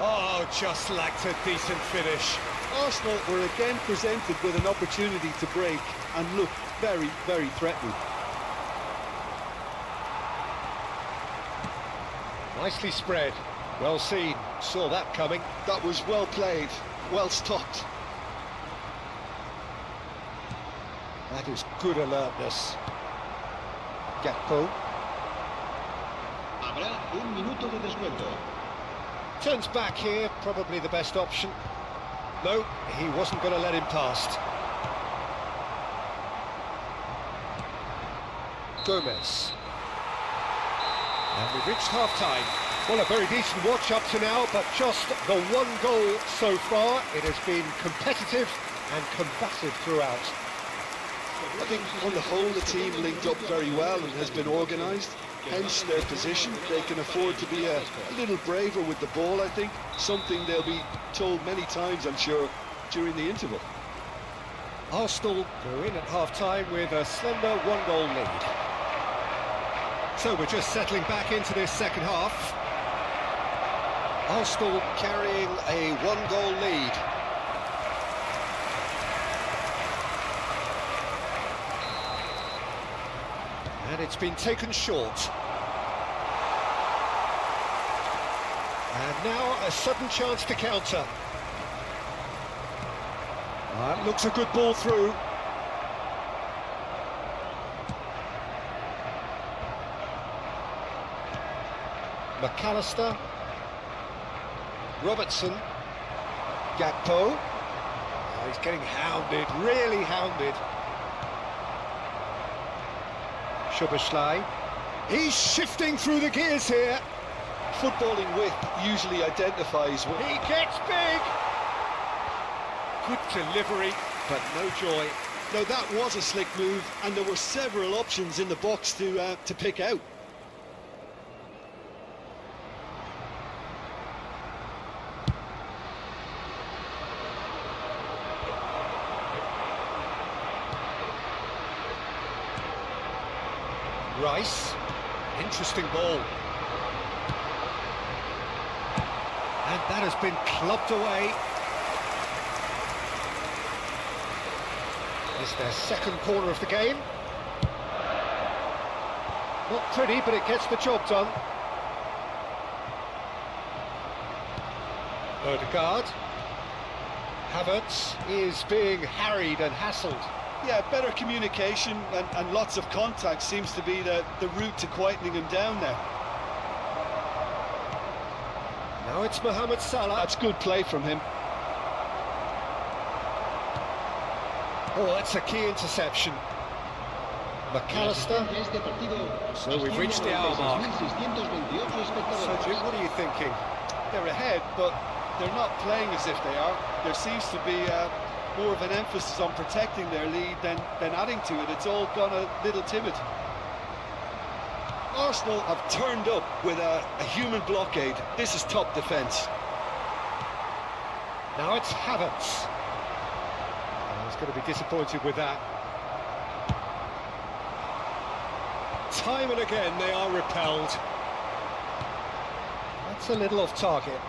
Oh, just lacked a decent finish. Arsenal were again presented with an opportunity to break and looked very, very threatening. Nicely spread. Well seen. Saw that coming. That was well played, well stopped. That is good alertness. Gakpo. Habrá un minuto de descuento. Turns back here, probably the best option. No, he wasn't going to let him past. Gomez. And we've reached half-time. Well, a very decent watch up to now, but just the one goal so far. It has been competitive and combative throughout. I think on the whole the team linked up very well and has been organised, hence their position. They can afford to be a little braver with the ball, I think, something they'll be told many times, I'm sure, during the interval. Arsenal go in at half-time with a slender one-goal lead. So we're just settling back into this second half. Arsenal carrying a one-goal lead. And it's been taken short. And now a sudden chance to counter. That looks a good ball through. McAllister. Robertson. Gakpo. Oh, he's getting hounded, really hounded. Szoboszlai. He's shifting through the gears here. Footballing width usually identifies what... He gets big. Good delivery, but no joy. No, that was a slick move, and there were several options in the box to pick out. Rice, interesting ball. And that has been clubbed away. It's their second corner of the game. Not pretty, but it gets the job done. Odegaard. Havertz is being harried and hassled. Yeah, better communication and lots of contact seems to be the route to quietening him down now. Now it's Mohamed Salah. That's good play from him. Oh, that's a key interception. McAllister. So we've reached the hour mark. So Jim, what are you thinking? They're ahead, but they're not playing as if they are. There seems to be more of an emphasis on protecting their lead than adding to it. It's all gone a little timid. Arsenal have turned up with a human blockade. This is top defence. Now it's Havertz. Oh, he's going to be disappointed with that. Time and again they are repelled. That's a little off target.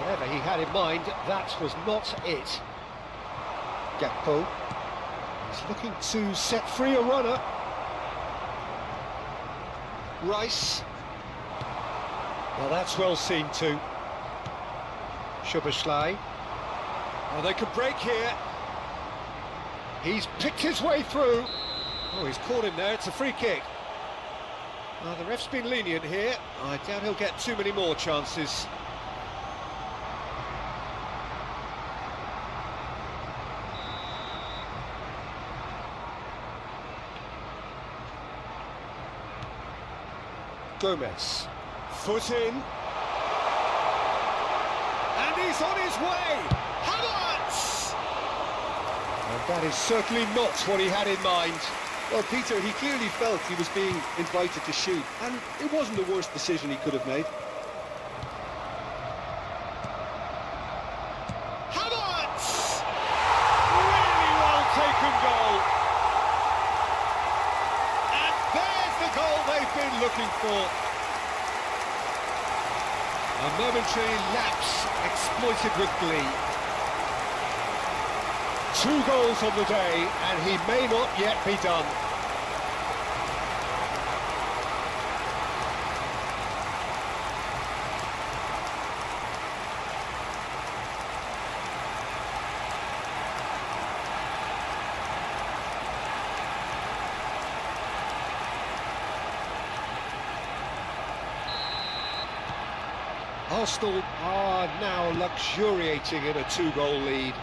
Whatever he had in mind, that was not it. Gakpo. He's looking to set free a runner. Rice. Well, that's well seen too. Szoboszlai. Oh, they could break here. He's picked his way through. Oh, he's caught him there. It's a free kick. The ref's been lenient here. I doubt he'll get too many more chances. Gomez. Foot in. And he's on his way! Havertz! And that is certainly not what he had in mind. Well, Peter, he clearly felt he was being invited to shoot, and it wasn't the worst decision he could have made. Havertz! Really well taken goal. And there's the goal they've been looking for. A momentary lapse exploited with glee. 2 goals on the day, and he may not yet be done. Arsenal are now luxuriating in a 2-goal lead.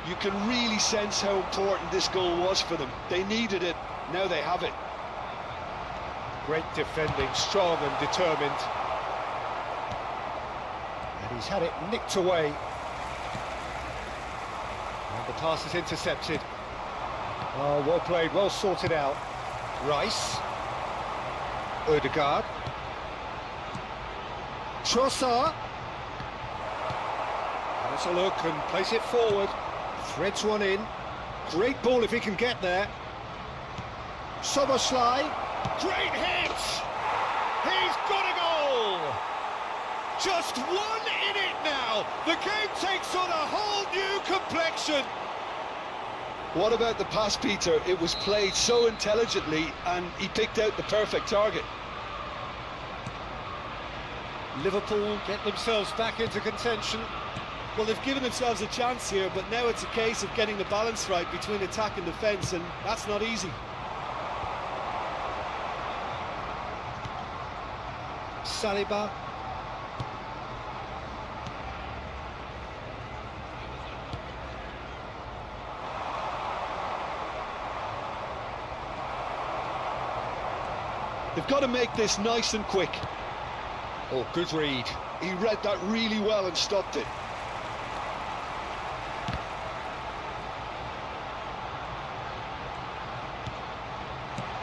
You can really sense how important this goal was for them. They needed it, now they have it. Great defending, strong and determined. And he's had it nicked away. And the pass is intercepted. Oh, well played, well sorted out. Rice. Odegaard. Trossard. Has a look and plays it forward. Threads one in. Great ball if he can get there. Soboslai. Great hit! He's got a goal! Just one in it now. The game takes on a whole new complexion. What about the pass, Peter? It was played so intelligently and he picked out the perfect target. Liverpool get themselves back into contention. Well, they've given themselves a chance here, but now it's a case of getting the balance right between attack and defence, and that's not easy. Saliba. They've got to make this nice and quick. Oh, good read. He read that really well and stopped it.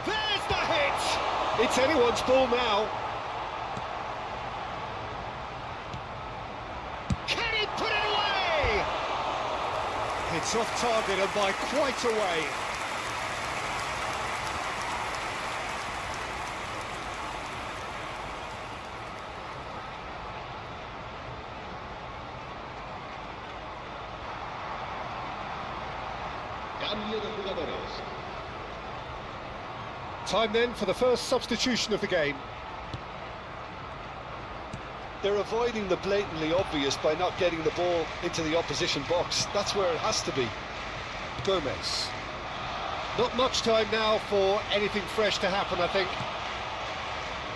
There's the hit! It's anyone's ball now. Can he put it away? It's off target and by quite a way. Cambio de jugadores. Time then for the first substitution of the game. They're avoiding the blatantly obvious by not getting the ball into the opposition box. That's where it has to be. Gomez. Not much time now for anything fresh to happen, I think.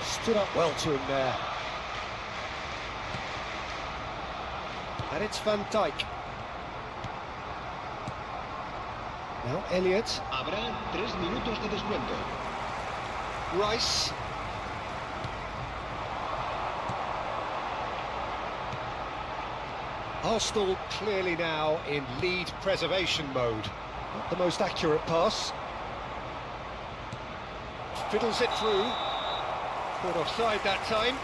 Stood up well to him there. And it's Van Dijk. Now Elliott. Habrá 3 minutos de descuento. Rice. Arsenal clearly now in lead preservation mode. Not the most accurate pass. Fiddles it through. Caught offside that time.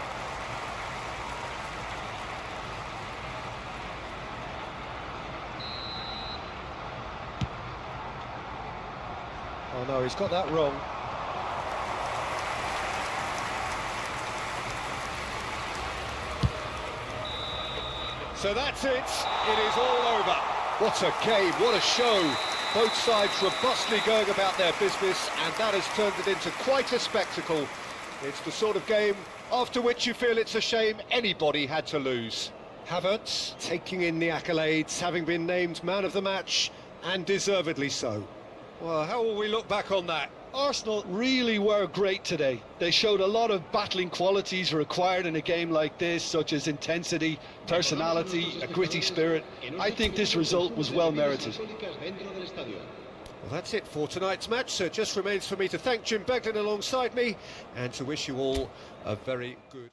Oh no, he's got that wrong. So that's it. It is all over. What a game, what a show. Both sides robustly going about their business, and that has turned it into quite a spectacle. It's the sort of game after which you feel it's a shame anybody had to lose. Havertz taking in the accolades, having been named man of the match, and deservedly so. Well, how will we look back on that? Arsenal really were great today. They showed a lot of battling qualities required in a game like this, such as intensity, personality, a gritty spirit. I think this result was well merited. Well, that's it for tonight's match, so it just remains for me to thank Jim Beglin alongside me and to wish you all a very good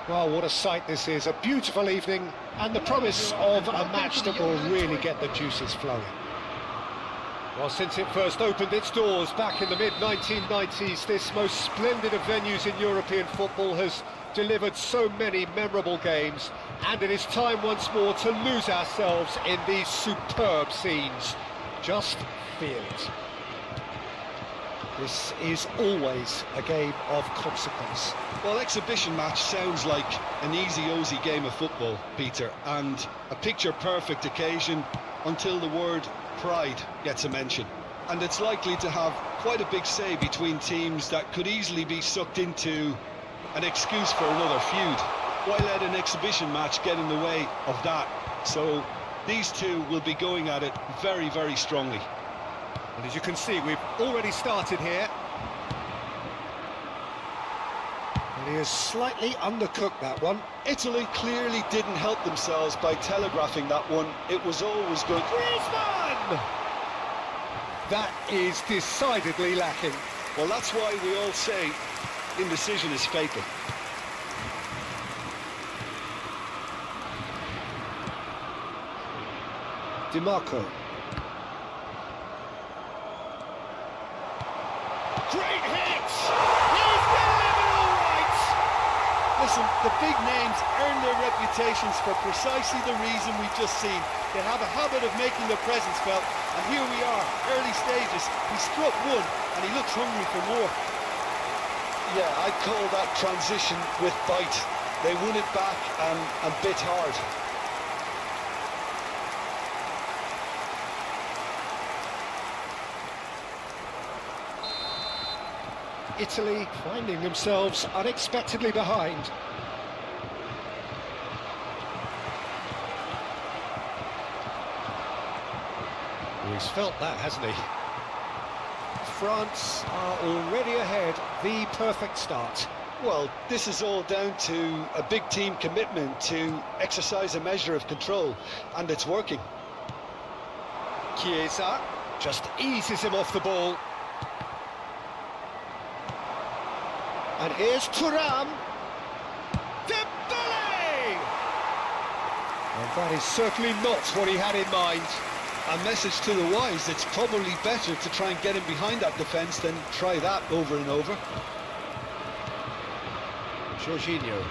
Well, what a sight this is. A beautiful evening and the promise of a match that will really get the juices flowing. Well, since it first opened its doors back in the mid-1990s, this most splendid of venues in European football has delivered so many memorable games, and it is time once more to lose ourselves in these superb scenes. Just feel it. This is always a game of consequence. Well, exhibition match sounds like an easy-ozy game of football, Peter, and a picture-perfect occasion until the word pride gets a mention. And it's likely to have quite a big say between teams that could easily be sucked into an excuse for another feud. Why let an exhibition match get in the way of that? So these two will be going at it very, very strongly. And as you can see, we've already started here. And he has slightly undercooked that one. Italy clearly didn't help themselves by telegraphing that one. It was always good. Griezmann! That is decidedly lacking. Well, that's why we all say indecision is fatal. DiMarco. Great hit! He's delivered all right! Listen, the big names earn their reputations for precisely the reason we've just seen. They have a habit of making their presence felt, and here we are, early stages. He struck one, and he looks hungry for more. Yeah, I'd call that transition with bite. They won it back and bit hard. Italy finding themselves unexpectedly behind. He's felt that, hasn't he? France are already ahead, the perfect start. Well, this is all down to a big team commitment to exercise a measure of control, and it's working. Chiesa just eases him off the ball. And here's Thuram. Dembele! And that is certainly not what he had in mind. A message to the wise, it's probably better to try and get him behind that defence than try that over and over. Jorginho.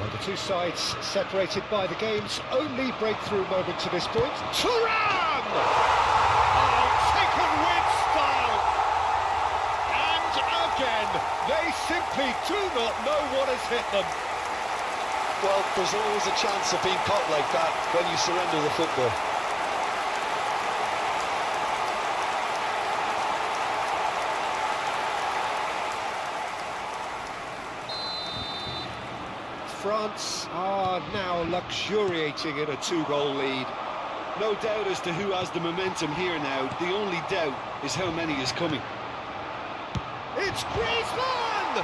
Well, the two sides separated by the game's only breakthrough moment to this point. Thuram! Oh, taken with style! And again, they simply do not know what has hit them. Well, there's always a chance of being caught like that when you surrender the football. France are now luxuriating in a two-goal lead. No doubt as to who has the momentum here now. The only doubt is how many is coming. It's Griezmann!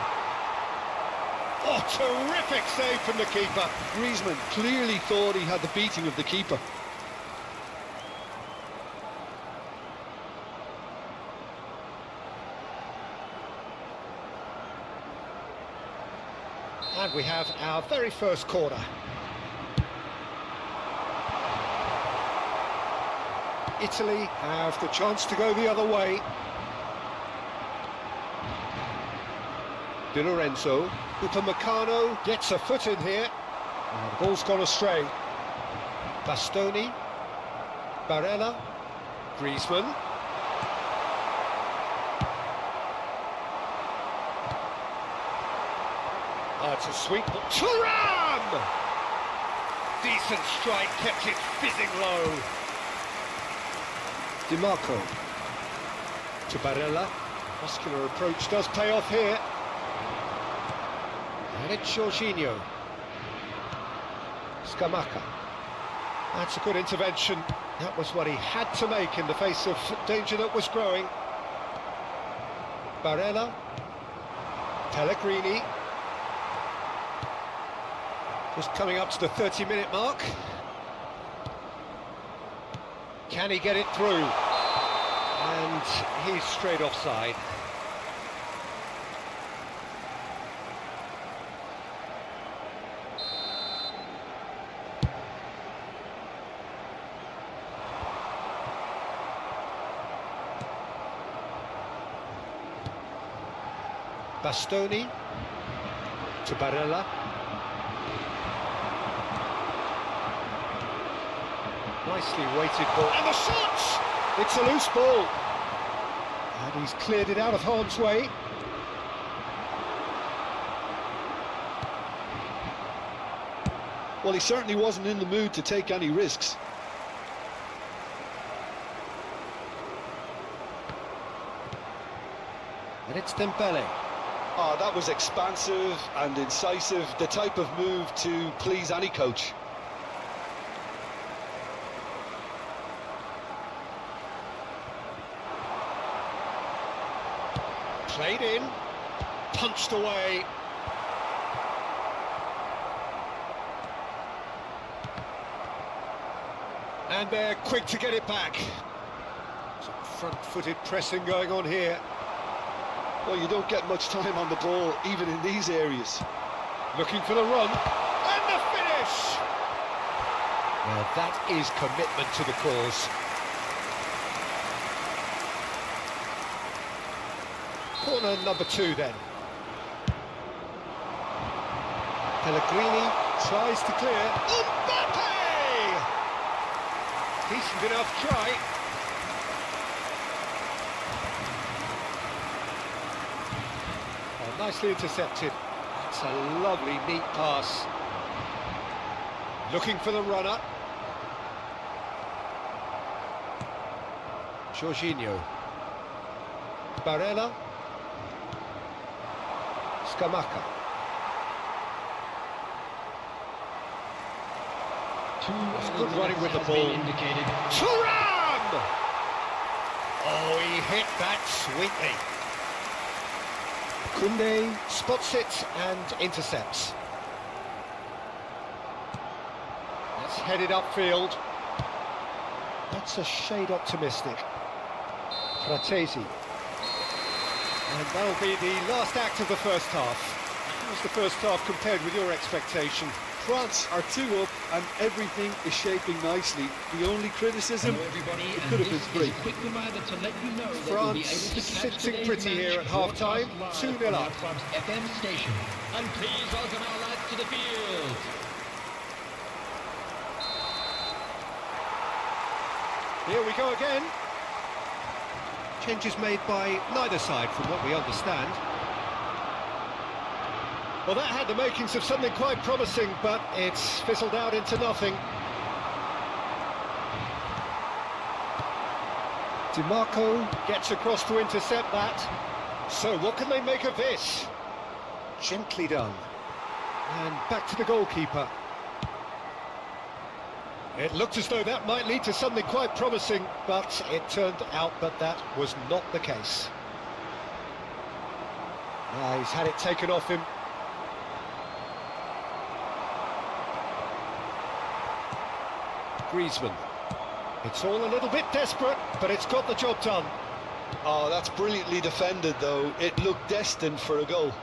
Oh, terrific save from the keeper. Griezmann clearly thought he had the beating of the keeper. And we have our very first corner. Italy have the chance to go the other way. Di Lorenzo. Upamecano gets a foot in here. And the ball's gone astray. Bastoni. Barella. Griezmann. Oh, it's a sweet ball. Thuram! Decent strike, kept it fizzing low. DiMarco to Barella. Muscular approach does pay off here. And it's Jorginho. Scamacca. That's a good intervention. That was what he had to make in the face of danger that was growing. Barella. Pellegrini. Just coming up to the 30-minute mark. Can he get it through? And he's straight offside. Bastoni to Barella. Nicely weighted ball. And the shot! It's a loose ball. And he's cleared it out of harm's way. Well, he certainly wasn't in the mood to take any risks. And it's Dembele. Oh, that was expansive and incisive, the type of move to please any coach. Played in, punched away. And they're quick to get it back. Some front-footed pressing going on here. Well, you don't get much time on the ball, even in these areas. Looking for the run. And the finish! Well, that is commitment to the cause. Corner number 2 then. Pellegrini tries to clear. Mbappe! Decent enough try. Oh, nicely intercepted. It's a lovely, neat pass. Looking for the runner. Jorginho. Barella. Scamacca. It's good running with the ball. Thuram! Oh, he hit that sweetly. Koundé spots it and intercepts. That's headed upfield. That's a shade optimistic. Fratesi. And that'll be the last act of the first half. How's the first half compared with your expectation? France are 2 up and everything is shaping nicely. The only criticism, it could have been 3. France sitting pretty here at half-time, 2-0 up. FM station. And please welcome our lads to the field. Here we go again. Changes made by neither side from what we understand. Well, that had the makings of something quite promising, but it's fizzled out into nothing. DiMarco gets across to intercept that. So what can they make of this? Gently done. And back to the goalkeeper. It looked as though that might lead to something quite promising, but it turned out that was not the case. Now he's had it taken off him. Griezmann. It's all a little bit desperate, but it's got the job done. Oh, that's brilliantly defended, though. It looked destined for a goal.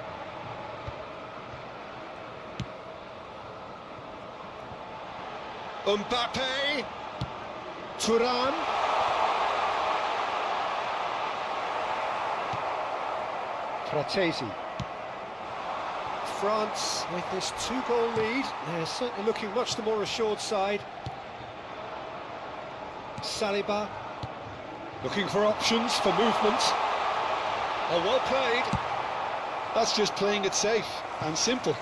Mbappe. Thuram. Fratesi. France with this 2-goal lead. They're certainly looking much the more assured side. Saliba. Looking for options, for movement. Oh, well played. That's just playing it safe and simple.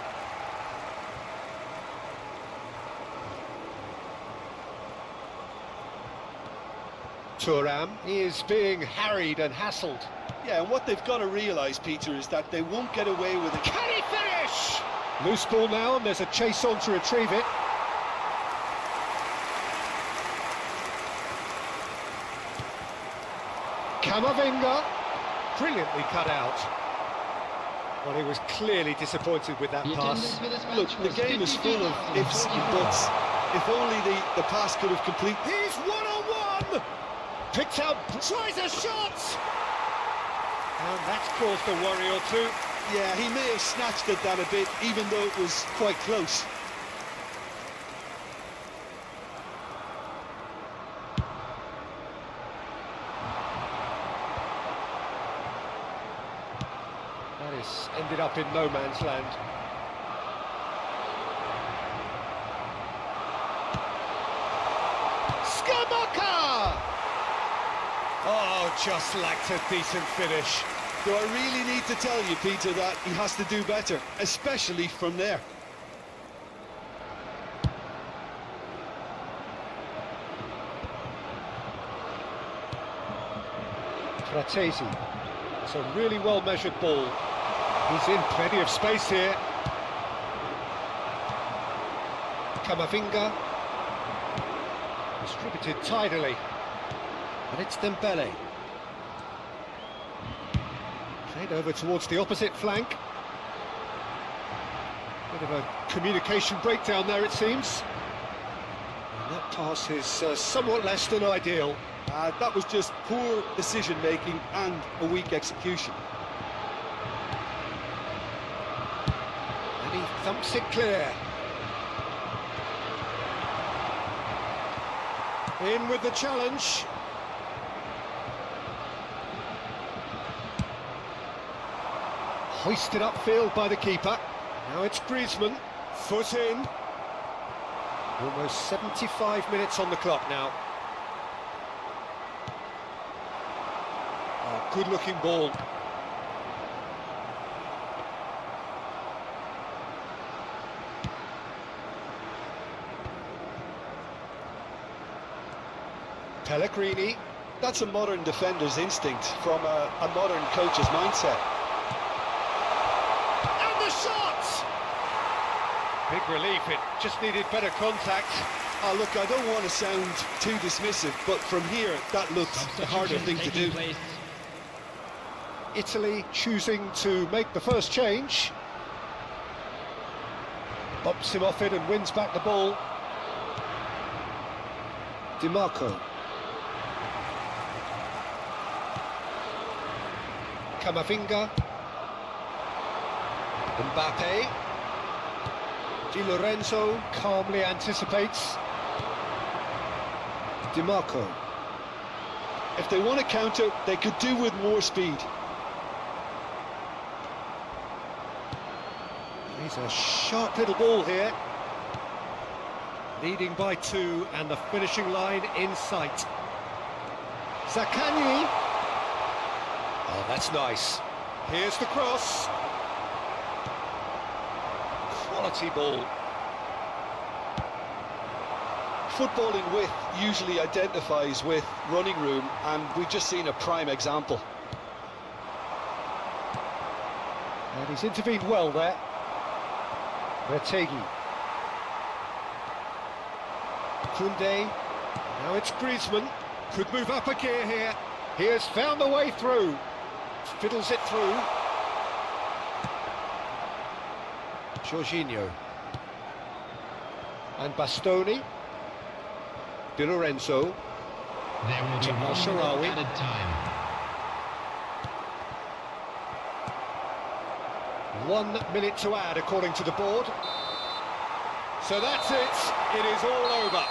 Thuram is being harried and hassled. Yeah, and what they've got to realise, Peter, is that they won't get away with it. Can he finish? Loose ball now, and there's a chase on to retrieve it. Camavinga, brilliantly cut out. Well, he was clearly disappointed with that pass. Look, the game is full of ifs and buts. If only the pass could have completed. He's one-on-one! Picked out, tries a shot! And that's caused a worry or two. Yeah, he may have snatched at that a bit, even though it was quite close. That is ended up in no man's land. Skamaka! Oh, just lacked a decent finish. Do I really need to tell you, Peter, that he has to do better, especially from there? Fratesi. It's a really well-measured ball. He's in plenty of space here. Camavinga. Distributed tidily. And it's Dembele. Played over towards the opposite flank. Bit of a communication breakdown there, it seems. And that pass is somewhat less than ideal. That was just poor decision-making and a weak execution. And he thumps it clear. In with the challenge. Hoisted upfield by the keeper. Now it's Griezmann. Foot in. Almost 75 minutes on the clock now. Oh, good-looking ball. Pellegrini. That's a modern defender's instinct from a modern coach's mindset. And the shot! Big relief, it just needed better contact. Oh, look, I don't want to sound too dismissive, but from here, that looks the harder thing to do. Italy choosing to make the first change. Bumps him off it and wins back the ball. Di Marco. Camavinga. Mbappe. Di Lorenzo calmly anticipates. Di Marco. If they want to counter, they could do with more speed. He's a sharp little ball here. Leading by 2 and the finishing line in sight. Zaccagni. Oh, that's nice. Here's the cross. Quality ball. Footballing width usually identifies with running room, and we've just seen a prime example. And he's intervened well there. Retegi. Koundé. Now it's Griezmann. Could move up a gear here. He has found the way through. Fiddles it through. Jorginho. And Bastoni. Di Lorenzo. There will be Al one Shaarawy. added time. 1 minute to add, according to the board. So that's it. It is all over.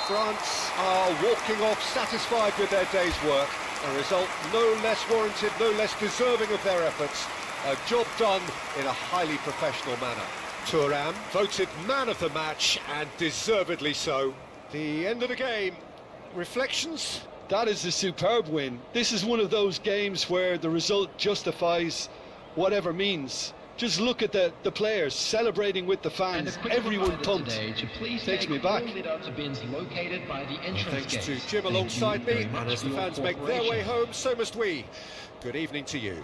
France are walking off satisfied with their day's work. A result no less warranted, no less deserving of their efforts. A job done in a highly professional manner. Thuram voted man of the match, and deservedly so. The end of the game. Reflections? That is a superb win. This is one of those games where the result justifies whatever means. Just look at the players celebrating with the fans. Everyone pumped. Takes me back. Located by the Thanks gate. to Jim alongside me, and as the fans make their way home, so must we. Good evening to you.